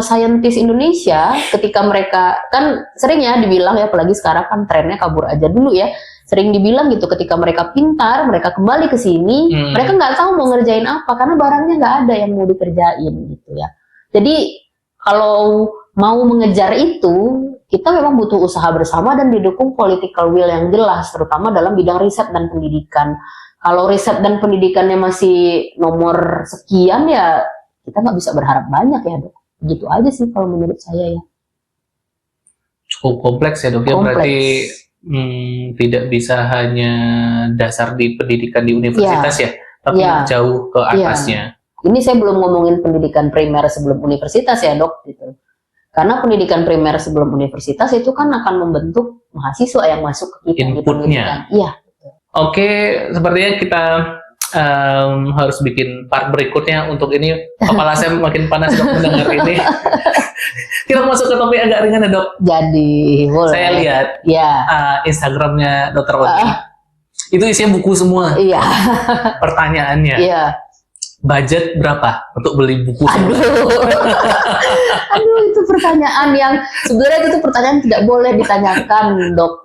saintis Indonesia ketika mereka kan sering ya dibilang ya, apalagi sekarang kan trennya kabur aja dulu ya. Sering dibilang gitu, ketika mereka pintar, mereka kembali ke sini, mereka nggak tahu mau ngerjain apa, karena barangnya nggak ada yang mau dikerjain gitu ya. Jadi kalau mau mengejar itu, kita memang butuh usaha bersama dan didukung political will yang jelas, terutama dalam bidang riset dan pendidikan. Kalau riset dan pendidikannya masih nomor sekian ya, kita nggak bisa berharap banyak ya dok. Gitu aja sih kalau menurut saya ya. Cukup kompleks ya dok ya, berarti tidak bisa hanya dasar di pendidikan di universitas ya, tapi jauh ke atasnya. Ini saya belum ngomongin pendidikan primer sebelum universitas ya dok, gitu. Karena pendidikan primer sebelum universitas itu kan akan membentuk mahasiswa yang masuk ke kita di pendidikan. Iya. Oke, sepertinya kita harus bikin part berikutnya untuk ini. Kepala saya makin panas dok mendengar ini. Kita masuk ke topik agak ringan ya dok. Jadi boleh. Saya lihat Instagramnya Dokter Odi. Itu isinya buku semua. Iya. Pertanyaannya. Iya. Budget berapa untuk beli buku? Aduh, itu pertanyaan yang sebenarnya itu pertanyaan tidak boleh ditanyakan dok.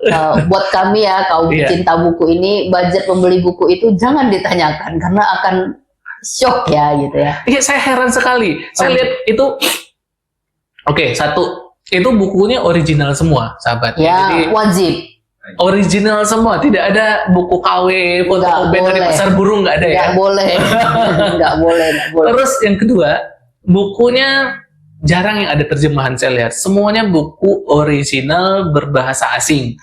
Buat kami ya kaum pecinta buku ini, budget membeli buku itu jangan ditanyakan karena akan shock ya gitu ya. Iya, saya heran sekali. Saya lihat itu Oke, satu. Itu bukunya original semua, sahabat. Ya, Jadi wajib. original semua, tidak ada buku KW, foto Nggak band dari boleh. pasar burung, nggak ada ya. Nggak boleh. Nggak boleh. Terus yang kedua, bukunya jarang yang ada terjemahan saya lihat. Semuanya buku original berbahasa asing.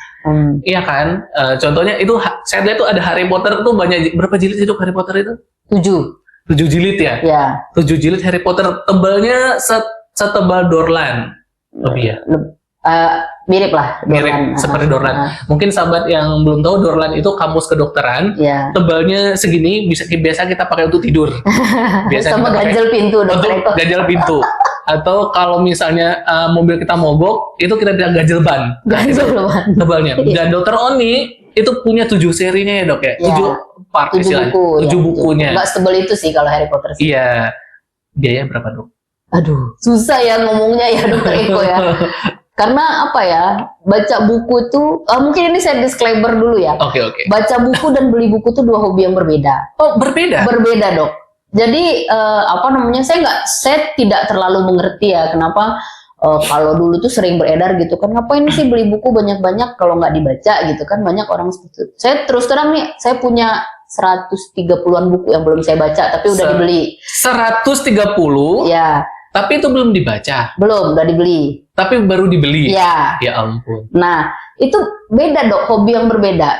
Iya kan? Contohnya itu saya lihat tuh ada Harry Potter tuh banyak, berapa jilid itu Harry Potter itu? 7 jilid ya? Ya. 7 jilid Harry Potter, tebalnya setebal Dorlan. Lebih ya? Mirip lah. Mirip seperti Dorlan. Mungkin sahabat yang belum tahu, Dorlan itu kamus kedokteran. Ya. Tebalnya segini, biasa kita pakai untuk tidur. Biasa Sama kita pakai ganjel pintu dokter untuk Eko. ganjel pintu. Atau kalau misalnya mobil kita mogok, itu kita bilang ganjel ban. Ganjel ban. Tebalnya. Dan Dokter Oni itu punya 7 serinya ya dok ya? 7 part 7 istilahnya. buku. 7 bukunya. Nggak setebal itu sih kalau Harry Potter sih. Iya. Biaya berapa dok? Aduh, susah ya ngomongnya ya dokter Eko ya. Karena apa ya, baca buku tuh, mungkin ini saya disclaimer dulu ya. Oke. Baca buku dan beli buku tuh 2 hobi yang berbeda. Oh berbeda? Berbeda dok. Jadi saya tidak terlalu mengerti ya kenapa kalau dulu tuh sering beredar gitu kan, ngapain sih beli buku banyak-banyak kalau nggak dibaca gitu kan, banyak orang seperti itu. Saya terus terang nih, saya punya 130-an buku yang belum saya baca tapi udah dibeli. 130? Ya. Tapi itu belum dibaca? Belum, udah dibeli. Tapi baru dibeli? Ya. Ya ampun. Nah, itu beda dok, hobi yang berbeda.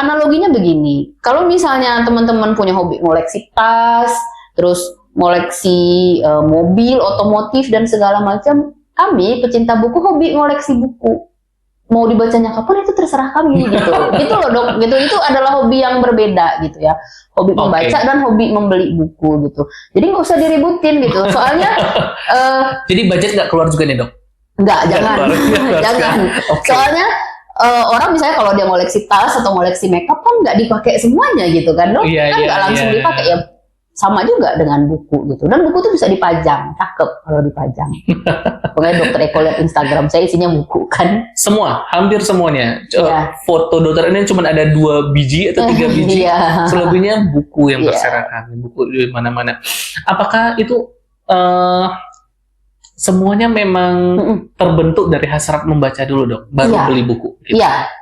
Analoginya begini, kalau misalnya teman-teman punya hobi ngoleksi tas, terus ngoleksi mobil, otomotif, dan segala macam, kami pecinta buku hobi ngoleksi buku. Mau dibacanya kapan itu terserah kami gitu. Gitu loh dok, gitu. Itu adalah hobi yang berbeda gitu ya. Hobi membaca dan hobi membeli buku gitu. Jadi nggak usah diributin gitu. Soalnya jadi budget nggak keluar juga nih dok? Enggak, jangan. Jangan. Okay. Soalnya orang misalnya kalau dia ngoleksi tas atau ngoleksi makeup kan nggak dipakai semuanya gitu kan dok. Kan nggak langsung dipakai ya. Sama juga dengan buku gitu. Dan buku tuh bisa dipajang, cakep kalau dipajang. Pokoknya dokter Eko lihat Instagram saya isinya buku kan. Semua, hampir semuanya. Foto dokter ini cuma ada 2 biji atau 3 biji. Selebihnya buku yang berserakan, buku di mana-mana. Apakah itu semuanya memang terbentuk dari hasrat membaca dulu dok, baru beli buku? Gitu? Iya.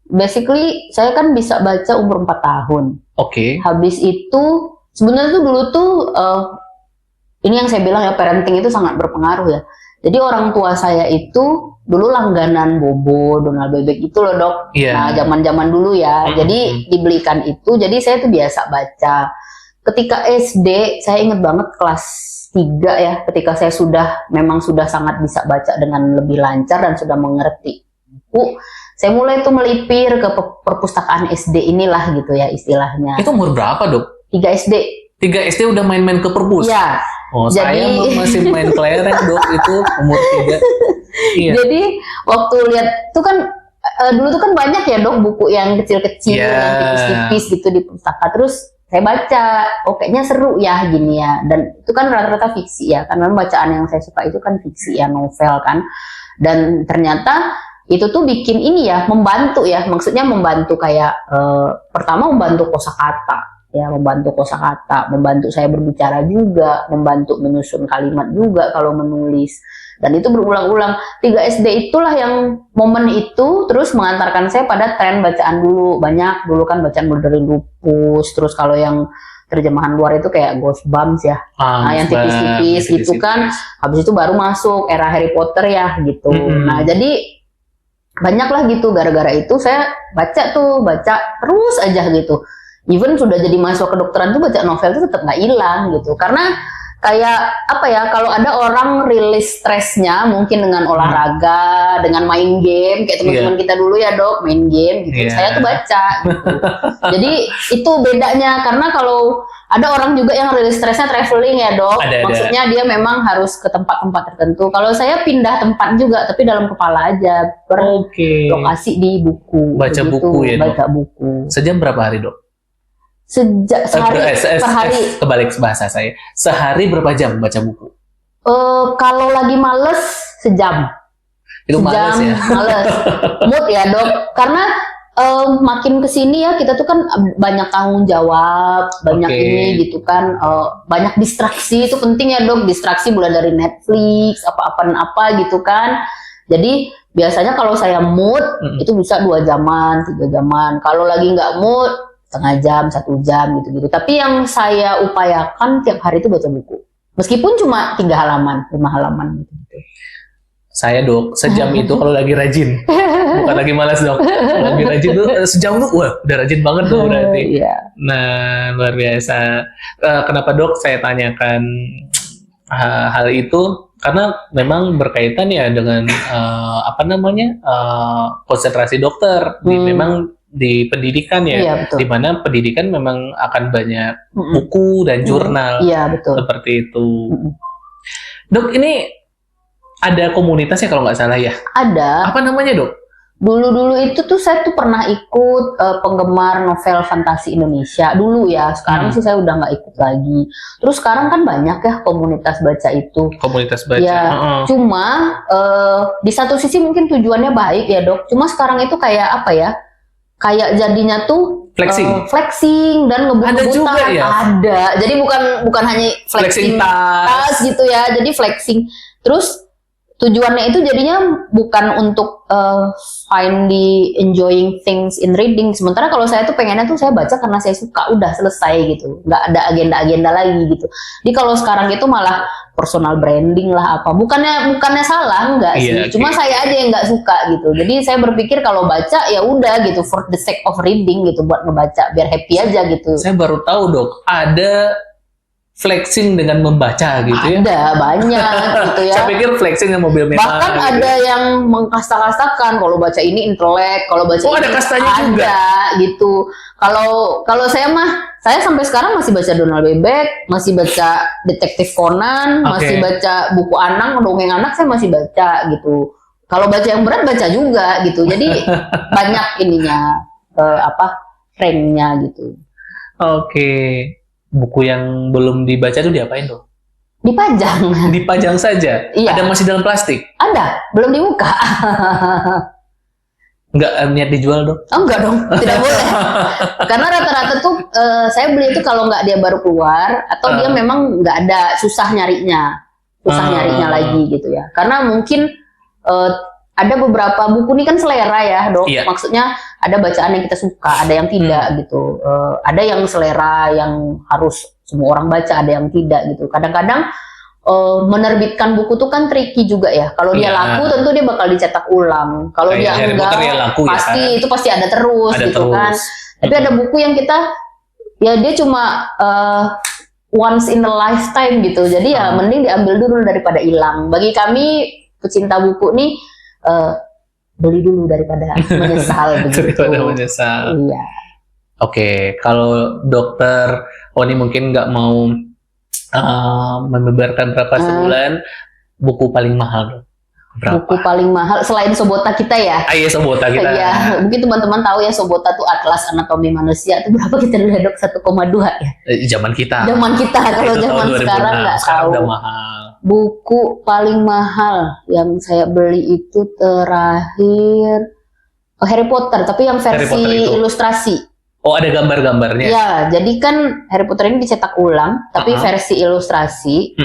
Basically saya kan bisa baca umur 4 tahun. Oke. Habis itu sebenarnya tuh dulu tuh ini yang saya bilang ya, parenting itu sangat berpengaruh ya. Jadi orang tua saya itu dulu langganan Bobo, Donald Bebek itu loh dok. Nah zaman-zaman dulu ya. Jadi dibelikan itu. Jadi saya tuh biasa baca. Ketika SD saya inget banget kelas 3 ya. Ketika saya memang sudah sangat bisa baca dengan lebih lancar dan sudah mengerti buku. Saya mulai tuh melipir ke perpustakaan SD inilah gitu ya istilahnya. Itu umur berapa dok? 3 SD. 3 SD udah main-main ke perpus? Iya. Oh, saya masih main kelereng dok, itu umur 3. Iya. Jadi waktu lihat tuh kan dulu tuh kan banyak ya dok buku yang kecil-kecil, yang tipis-tipis gitu di pustaka. Terus saya baca, kayaknya seru ya gini ya. Dan itu kan rata-rata fiksi ya, karena bacaan yang saya suka itu kan fiksi ya, novel kan. Dan ternyata itu tuh bikin ini ya, membantu ya. Maksudnya membantu kayak pertama membantu kosakata. Ya, membantu kosakata, membantu saya berbicara juga, membantu menyusun kalimat juga kalau menulis. Dan itu berulang-ulang. 3 SD itulah yang momen itu terus mengantarkan saya pada tren bacaan dulu. Banyak dulu kan bacaan mulai dari Lupus, terus kalau yang terjemahan luar itu kayak Goosebumps ya. Yang tipis-tipis gitu kan. Habis itu baru masuk era Harry Potter ya gitu. Nah, jadi banyaklah gitu, gara-gara itu saya baca terus aja gitu. Even sudah jadi mahasiswa kedokteran tuh baca novel tuh tetap nggak hilang gitu, karena kayak apa ya, kalau ada orang rilis stresnya mungkin dengan olahraga, dengan main game kayak teman-teman kita dulu ya dok, main game gitu. Saya tuh baca gitu. Jadi itu bedanya, karena kalau ada orang juga yang rilis stresnya traveling ya dok, maksudnya dia memang harus ke tempat-tempat tertentu. Kalau saya pindah tempat juga, tapi dalam kepala aja, lokasi di buku. Baca begitu, buku ya dok? Baca buku. Sejam berapa hari dok? Sehari per hari. Kebalik bahasa saya. Sehari berapa jam baca buku? Kalau lagi males sejam. Itu males ya? Males. Mood ya dok. Karena Makin kesini ya kita tuh kan banyak tanggung jawab, banyak Oke. ini gitu kan, banyak distraksi. Itu penting ya dok, distraksi mulai dari Netflix apa gitu kan. Jadi biasanya kalau saya mood itu bisa 2 jaman 3 jaman, kalau lagi nggak mood setengah jam 1 jam gitu. Tapi yang saya upayakan tiap hari itu baca buku, meskipun cuma 3 halaman 5 halaman gitu. Saya dok, sejam itu kalau lagi rajin, bukan lagi malas dok. Kalau lagi rajin tuh sejam tuh, wah udah rajin banget dok berarti. Iya. Nah luar biasa. Kenapa dok saya tanyakan hal itu? Karena memang berkaitan ya dengan konsentrasi dokter. Memang di pendidikan ya, Iya, betul. di mana pendidikan memang akan banyak buku dan jurnal. Iya betul. Seperti itu. Dok, ini ada komunitasnya kalau nggak salah ya? Ada. Apa namanya dok? Dulu itu tuh saya tuh pernah ikut penggemar novel fantasi Indonesia dulu ya. Sekarang sih saya udah nggak ikut lagi. Terus sekarang kan banyak ya komunitas baca itu. Komunitas baca. Ya, cuma di satu sisi mungkin tujuannya baik ya dok. Cuma sekarang itu kayak apa ya? Kayak jadinya tuh flexing dan Ada juga ngebut-ngebutan. ya? Ada. Jadi bukan hanya flexing tas gitu ya. Jadi flexing. Terus tujuannya itu jadinya bukan untuk finally enjoying things in reading. Sementara kalau saya tuh pengennya tuh saya baca karena saya suka, udah selesai gitu. Nggak ada agenda-agenda lagi gitu. Jadi kalau sekarang itu malah personal branding lah apa. Bukannya salah, enggak sih. Iya, Cuma saya aja yang nggak suka gitu. Jadi saya berpikir kalau baca ya udah gitu, for the sake of reading gitu, buat ngebaca biar happy aja gitu. Saya baru tahu dok, ada flexing dengan membaca gitu ya? Ada banyak gitu ya. Saya pikir flexing dengan mobil mewah. Bahkan gitu. ada yang mengkasta-kastakan kalau baca ini intelek, kalau baca ini ada kastanya juga? gitu. Kalau saya mah, saya sampai sekarang masih baca Donald Bebek, masih baca Detektif Conan, masih baca buku Anang, dongeng anak saya masih baca gitu. Kalau baca yang berat baca juga gitu. Jadi banyak ininya ranknya gitu. Oke. Buku yang belum dibaca itu diapain dong? Dipajang. Dipajang saja? Iya. Ada masih dalam plastik? Ada, belum dibuka. Nggak niat dijual dong? Oh, enggak dong, tidak boleh. Karena rata-rata tuh saya beli itu kalau nggak dia baru keluar atau dia memang nggak ada, susah nyarinya lagi gitu ya. Karena mungkin ada beberapa buku ini kan selera ya dok. Iya. Maksudnya ada bacaan yang kita suka, ada yang tidak gitu. Ada yang selera yang harus semua orang baca, ada yang tidak gitu. Kadang-kadang menerbitkan buku tuh kan tricky juga ya. Kalau dia laku tentu dia bakal dicetak ulang. Kalau dia enggak ya laku, pasti ya, itu pasti ada terus ada gitu terus. kan. Tapi ada buku yang kita ya dia cuma once in a lifetime gitu. Jadi ya mending diambil dulu daripada hilang. Bagi kami pecinta buku nih beli dulu daripada menyesal begitu. Daripada menyesal. Iya. Oke, kalau dokter Oni mungkin nggak mau membeberkan berapa sebulan, buku paling mahal dong? Berapa? Buku paling mahal selain Sobota kita ya. Iya, Sobota kita. Iya, mungkin teman-teman tahu ya Sobota tuh Atlas Anatomi Manusia itu berapa kita dulu dok? 1,2 ya. Zaman kita. Zaman kita, kalau Itu zaman tahun 2006. sekarang nggak Sekarang tahu. udah mahal. Buku paling mahal yang saya beli itu terakhir Harry Potter, tapi yang Harry versi Potter itu. ilustrasi. Oh, ada gambar-gambarnya. Ya, jadi kan Harry Potter ini dicetak ulang, tapi versi ilustrasi.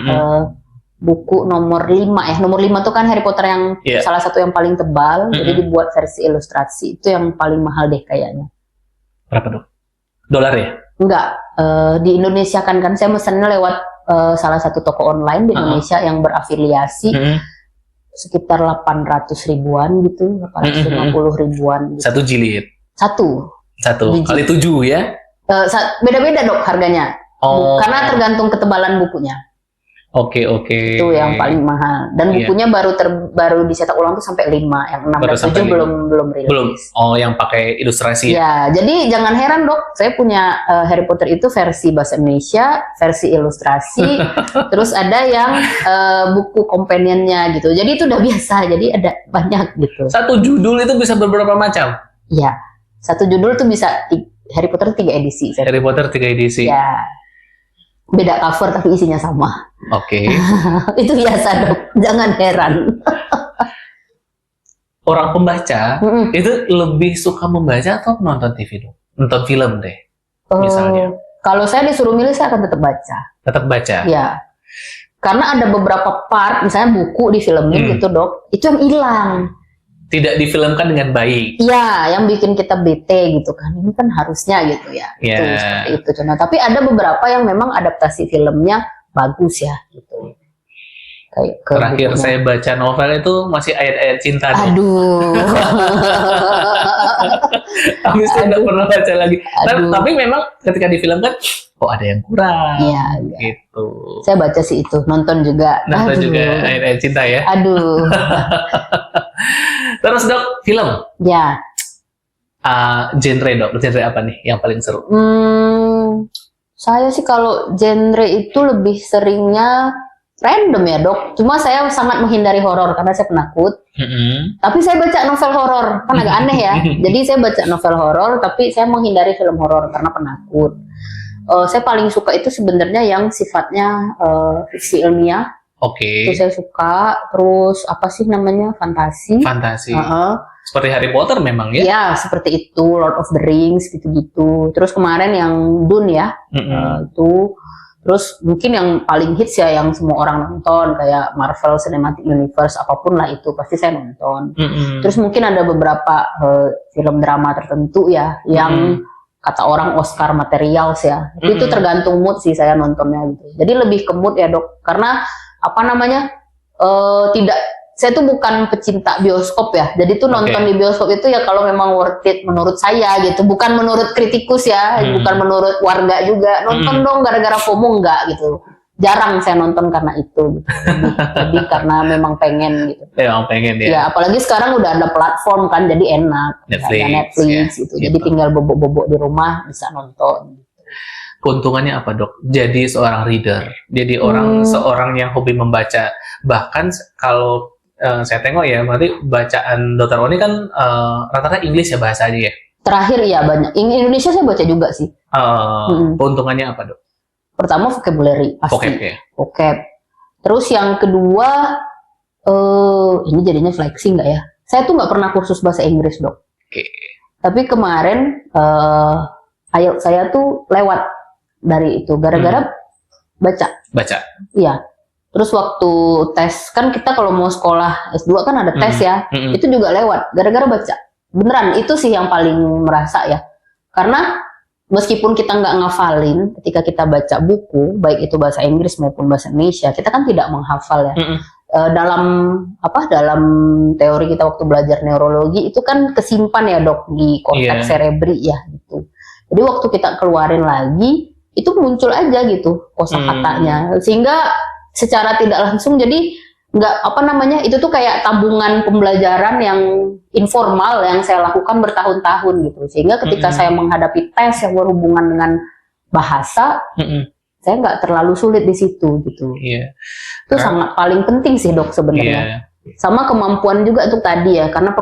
Buku nomor 5 ya. Nomor 5 tuh kan Harry Potter yang salah satu yang paling tebal, jadi dibuat versi ilustrasi. Itu yang paling mahal deh kayaknya. Berapa dong? $? Ya? Enggak, di Indonesia kan saya mesennya lewat salah satu toko online di Indonesia yang berafiliasi. Sekitar 800 ribuan gitu, 850 ribuan gitu. Satu jilid? Satu Kali 7 ya? Beda-beda dok harganya. Karena tergantung ketebalan bukunya. Oke. Itu yang paling mahal. Dan bukunya baru dicetak ulang tuh sampai 5, yang 6 dan 7 belum rilis. Belum. Oh, yang pakai ilustrasi. Ya, jadi jangan heran dok, saya punya Harry Potter itu versi bahasa Indonesia, versi ilustrasi, terus ada yang buku companionnya gitu. Jadi itu udah biasa, jadi ada banyak gitu. Satu judul itu bisa beberapa macam? Iya, satu judul tuh bisa Harry Potter 3 edisi. Harry Potter 3 edisi. Ya, beda cover tapi isinya sama. Oke. Itu biasa dok, jangan heran. orang pembaca itu lebih suka membaca atau nonton TV dong? Nonton film deh, misalnya. Kalau saya disuruh milih, saya akan tetap baca. Tetap baca? Ya. Karena ada beberapa part, misalnya buku di filmin gitu dok, itu yang hilang. Tidak difilmkan dengan baik. Iya, yang bikin kita bete gitu kan. Ini kan harusnya gitu ya. Yeah. Itu, seperti itu contoh. Tapi ada beberapa yang memang adaptasi filmnya bagus ya gitu. Kayak Terakhir bukunya. saya baca novel itu masih ayat-ayat cinta. Aduh. Habis itu nggak pernah baca lagi. Tapi memang ketika difilmkan, kok ada yang kurang. Iya. Gitu. Saya baca sih itu, nonton juga. Nonton juga ayat-ayat cinta ya. Aduh. Terus dok, film. Ya. Genre dok, genre apa nih yang paling seru? Saya sih kalau genre itu lebih seringnya random ya dok. Cuma saya sangat menghindari horor karena saya penakut. Tapi saya baca novel horor, kan agak aneh ya. Jadi saya baca novel horor, tapi saya menghindari film horor karena penakut. Saya paling suka itu sebenarnya yang sifatnya fiksi ilmiah. Oke. Itu saya suka. Terus apa sih namanya, fantasi. Fantasi. Seperti Harry Potter memang ya? Ya, seperti itu, Lord of the Rings gitu-gitu. Terus kemarin yang Dune ya, itu. Terus mungkin yang paling hits ya yang semua orang nonton kayak Marvel Cinematic Universe, apapun lah itu pasti saya nonton. Terus mungkin ada beberapa film drama tertentu ya yang kata orang Oscar materials ya. Itu tergantung mood sih saya nontonnya gitu. Jadi lebih ke mood ya dok, karena apa namanya saya tuh bukan pecinta bioskop ya. Jadi tuh nonton di bioskop itu ya kalau memang worth it menurut saya gitu. Bukan menurut kritikus ya, bukan menurut warga juga. Nonton dong gara-gara FOMO enggak gitu. Jarang saya nonton karena itu gitu. Jadi karena memang pengen gitu. Memang pengen ya. Ya apalagi sekarang udah ada platform kan, jadi enak. Netflix, ada Netflix ya, gitu. Jadi tinggal bobok-bobok di rumah bisa nonton. Keuntungannya apa dok? Jadi seorang reader, jadi seorang yang hobi membaca. Bahkan kalau saya tengok ya, berarti bacaan Dr. Oni kan rata-rata Inggris ya bahasanya ya? Terakhir ya banyak. Indonesia saya baca juga sih. Keuntungannya apa dok? Pertama vocabulary pasti. Vocab ya? Vocab. Terus yang kedua, ini jadinya flexing nggak ya? Saya tuh nggak pernah kursus bahasa Inggris dok. Tapi kemarin IELTS saya tuh lewat dari itu gara-gara baca. Iya. Terus waktu tes, kan kita kalau mau sekolah S2 kan ada tes ya, itu juga lewat, gara-gara baca. Beneran, itu sih yang paling merasa ya. Karena meskipun kita nggak ngafalin, ketika kita baca buku, baik itu bahasa Inggris maupun bahasa Indonesia, kita kan tidak menghafal ya. Dalam teori kita waktu belajar neurologi, itu kan kesimpan ya dok, di korteks cerebri ya gitu. Jadi waktu kita keluarin lagi, itu muncul aja gitu kosakatanya. Sehingga secara tidak langsung jadi itu tuh kayak tabungan pembelajaran yang informal yang saya lakukan bertahun-tahun gitu, sehingga ketika saya menghadapi tes yang berhubungan dengan bahasa saya nggak terlalu sulit di situ gitu. Itu sangat paling penting sih dok sebenarnya. Sama kemampuan juga untuk tadi ya, karena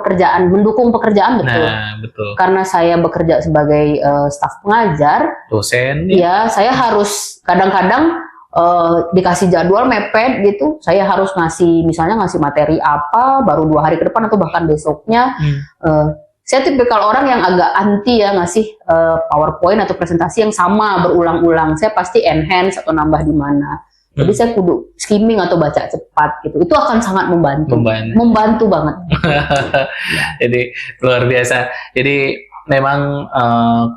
mendukung pekerjaan betul. Betul. Karena saya bekerja sebagai staf pengajar, dosen ya saya harus kadang-kadang dikasih jadwal mepet gitu, saya harus ngasih materi apa baru 2 hari ke depan atau bahkan besoknya. Saya tipikal orang yang agak anti ya ngasih PowerPoint atau presentasi yang sama berulang-ulang. Saya pasti enhance atau nambah di mana. Jadi saya kudu skimming atau baca cepat gitu. Itu akan sangat membantu banget. Jadi luar biasa. Jadi memang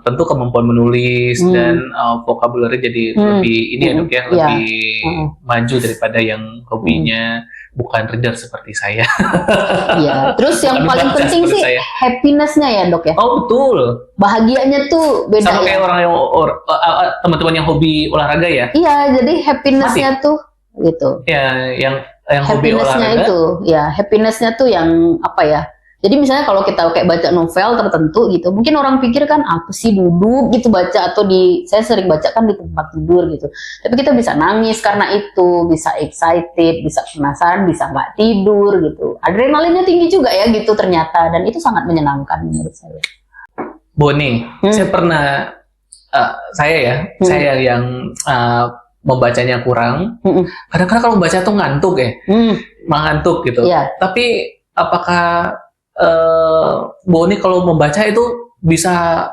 tentu kemampuan menulis dan vocabulary jadi lebih lebih maju daripada yang hobinya bukan reader seperti saya. Iya. Terus yang paling penting sih happiness-nya ya dok ya. Oh betul. Bahagianya tuh beda. Sama kayak orang yang teman-teman yang hobi olahraga ya. Iya. Jadi happiness-nya tuh gitu. Ya, yang hobi olahraga. Happiness-nya tuh yang apa ya? Jadi misalnya kalau kita kayak baca novel tertentu gitu, mungkin orang pikir kan apa sih duduk gitu baca, atau saya sering baca kan di tempat tidur gitu. Tapi kita bisa nangis karena itu, bisa excited, bisa penasaran, bisa nggak tidur gitu. Adrenalinnya tinggi juga ya gitu ternyata, dan itu sangat menyenangkan menurut saya. Boni, saya pernah saya yang membacanya kurang. Kadang-kadang kalau baca tuh ngantuk ya, mengantuk gitu. Yeah. Tapi apakah Bu Oni kalau membaca itu bisa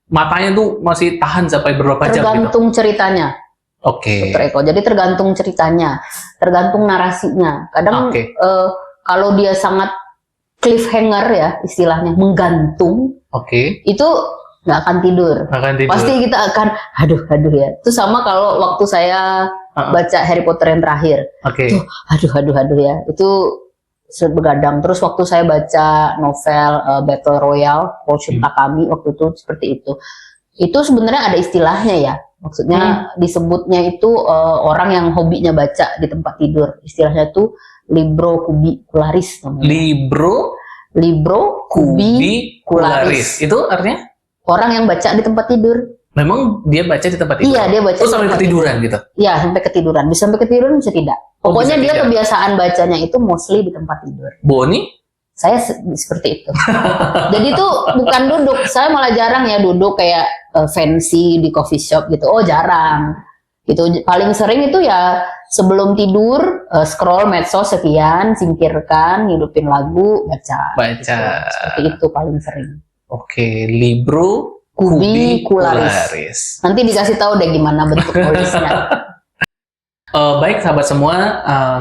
matanya tuh masih tahan sampai berapa jam gitu? Tergantung ceritanya. Oke. Dokter Eko. Jadi tergantung ceritanya, tergantung narasinya. Kadang kalau dia sangat cliffhanger ya istilahnya, menggantung, itu nggak akan tidur. Pasti kita akan aduh ya. Itu sama kalau waktu saya baca Harry Potter yang terakhir. Tuh, aduh ya. Itu begadang. Terus waktu saya baca novel Battle Royale, Potion Takami waktu itu seperti itu. Itu sebenarnya ada istilahnya ya. Maksudnya disebutnya itu orang yang hobinya baca di tempat tidur. Istilahnya itu libro cubicularis namanya. Libro cubicularis. Itu artinya? Orang yang baca di tempat tidur. Memang dia baca di tempat tidur? Iya, dia baca. Sampai ketiduran gitu? Iya, sampai ketiduran. Bisa sampai ketiduran, bisa tidak. Pokoknya dia kebiasaan bacanya itu mostly di tempat tidur. Bu Oni? Saya seperti itu. Jadi itu bukan duduk. Saya malah jarang ya duduk kayak fancy di coffee shop gitu. Oh, jarang. Gitu. Paling sering itu ya sebelum tidur, scroll medsos sekian, singkirkan, hidupin lagu, baca. Gitu. Seperti itu paling sering. Oke, libro cubicularis. Nanti dikasih tahu deh gimana bentuk tulisnya. Baik sahabat semua,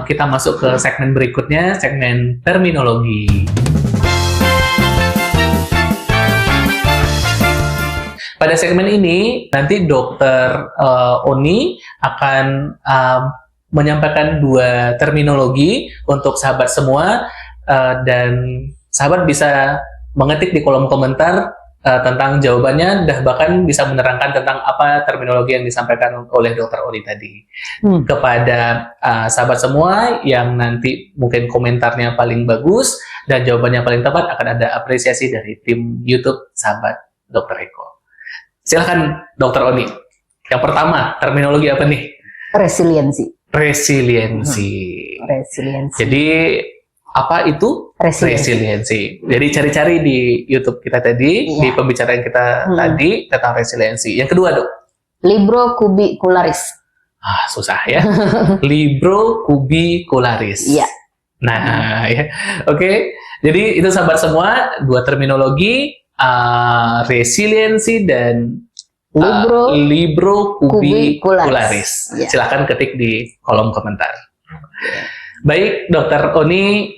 kita masuk ke segmen berikutnya, segmen terminologi. Pada segmen ini, nanti Dokter Oni akan menyampaikan 2 terminologi untuk sahabat semua, dan sahabat bisa mengetik di kolom komentar tentang jawabannya, dan bahkan bisa menerangkan tentang apa terminologi yang disampaikan oleh Dokter Oni tadi. Kepada sahabat semua yang nanti mungkin komentarnya paling bagus dan jawabannya paling tepat, akan ada apresiasi dari tim YouTube sahabat Dokter Eko. Silahkan Dokter Oni. Yang pertama, terminologi apa nih? Resiliensi. Jadi apa itu resiliensi? Jadi cari-cari di YouTube kita tadi, di pembicaraan kita tadi tentang resiliensi. Yang kedua, Dok? Libro cubicularis. Susah ya. Libro cubicularis. Iya. Nah, ya. Oke. Jadi itu sahabat semua, 2 terminologi, resiliensi dan libro cubicularis. Ya. Silahkan ketik di kolom komentar. Baik, Dokter Oni,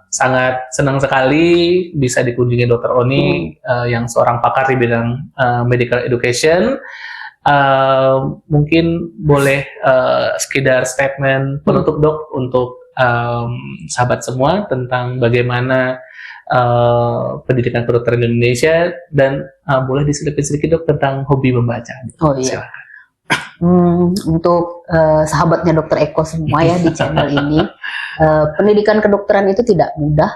sangat senang sekali bisa dikunjungi Dokter Oni yang seorang pakar di bidang medical education. Mungkin boleh sekedar statement penutup, Dok, untuk sahabat semua tentang bagaimana pendidikan kedokteran di Indonesia, dan boleh diselipin sedikit, Dok, tentang hobi membaca. Oh iya. Silakan. Untuk sahabatnya Dokter Eko semua ya di channel ini, pendidikan kedokteran itu tidak mudah.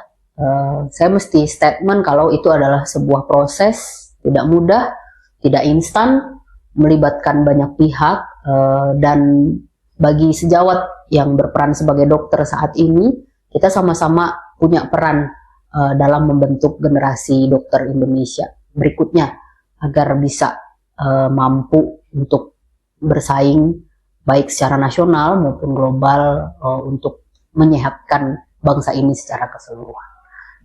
Saya mesti statement kalau itu adalah sebuah proses, tidak mudah, tidak instan, melibatkan banyak pihak, dan bagi sejawat yang berperan sebagai dokter saat ini, kita sama-sama punya peran dalam membentuk generasi dokter Indonesia berikutnya agar bisa mampu untuk bersaing baik secara nasional maupun global untuk menyehatkan bangsa ini secara keseluruhan.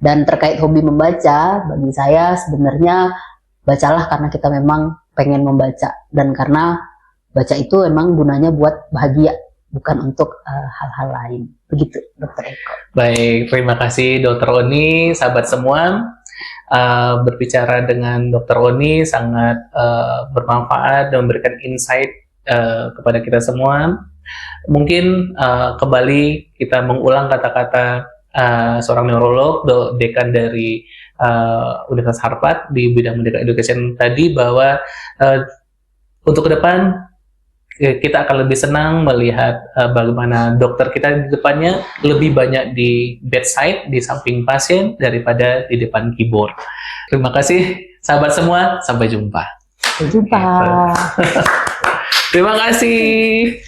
Dan terkait hobi membaca, bagi saya sebenarnya bacalah karena kita memang pengen membaca, dan karena baca itu memang gunanya buat bahagia, bukan untuk hal-hal lain. Begitu, Dokter Eko. Baik, terima kasih Dokter Oni, sahabat semua. Berbicara dengan Dokter Oni sangat bermanfaat dan memberikan insight kepada kita semua. Mungkin kembali kita mengulang kata-kata seorang neurolog, dekan dari Universitas Harvard di bidang medical education tadi, bahwa untuk ke depan kita akan lebih senang melihat bagaimana dokter kita di depannya lebih banyak di bedside, di samping pasien, daripada di depan keyboard. Terima kasih sahabat semua, sampai jumpa. Sampai jumpa. Terima kasih.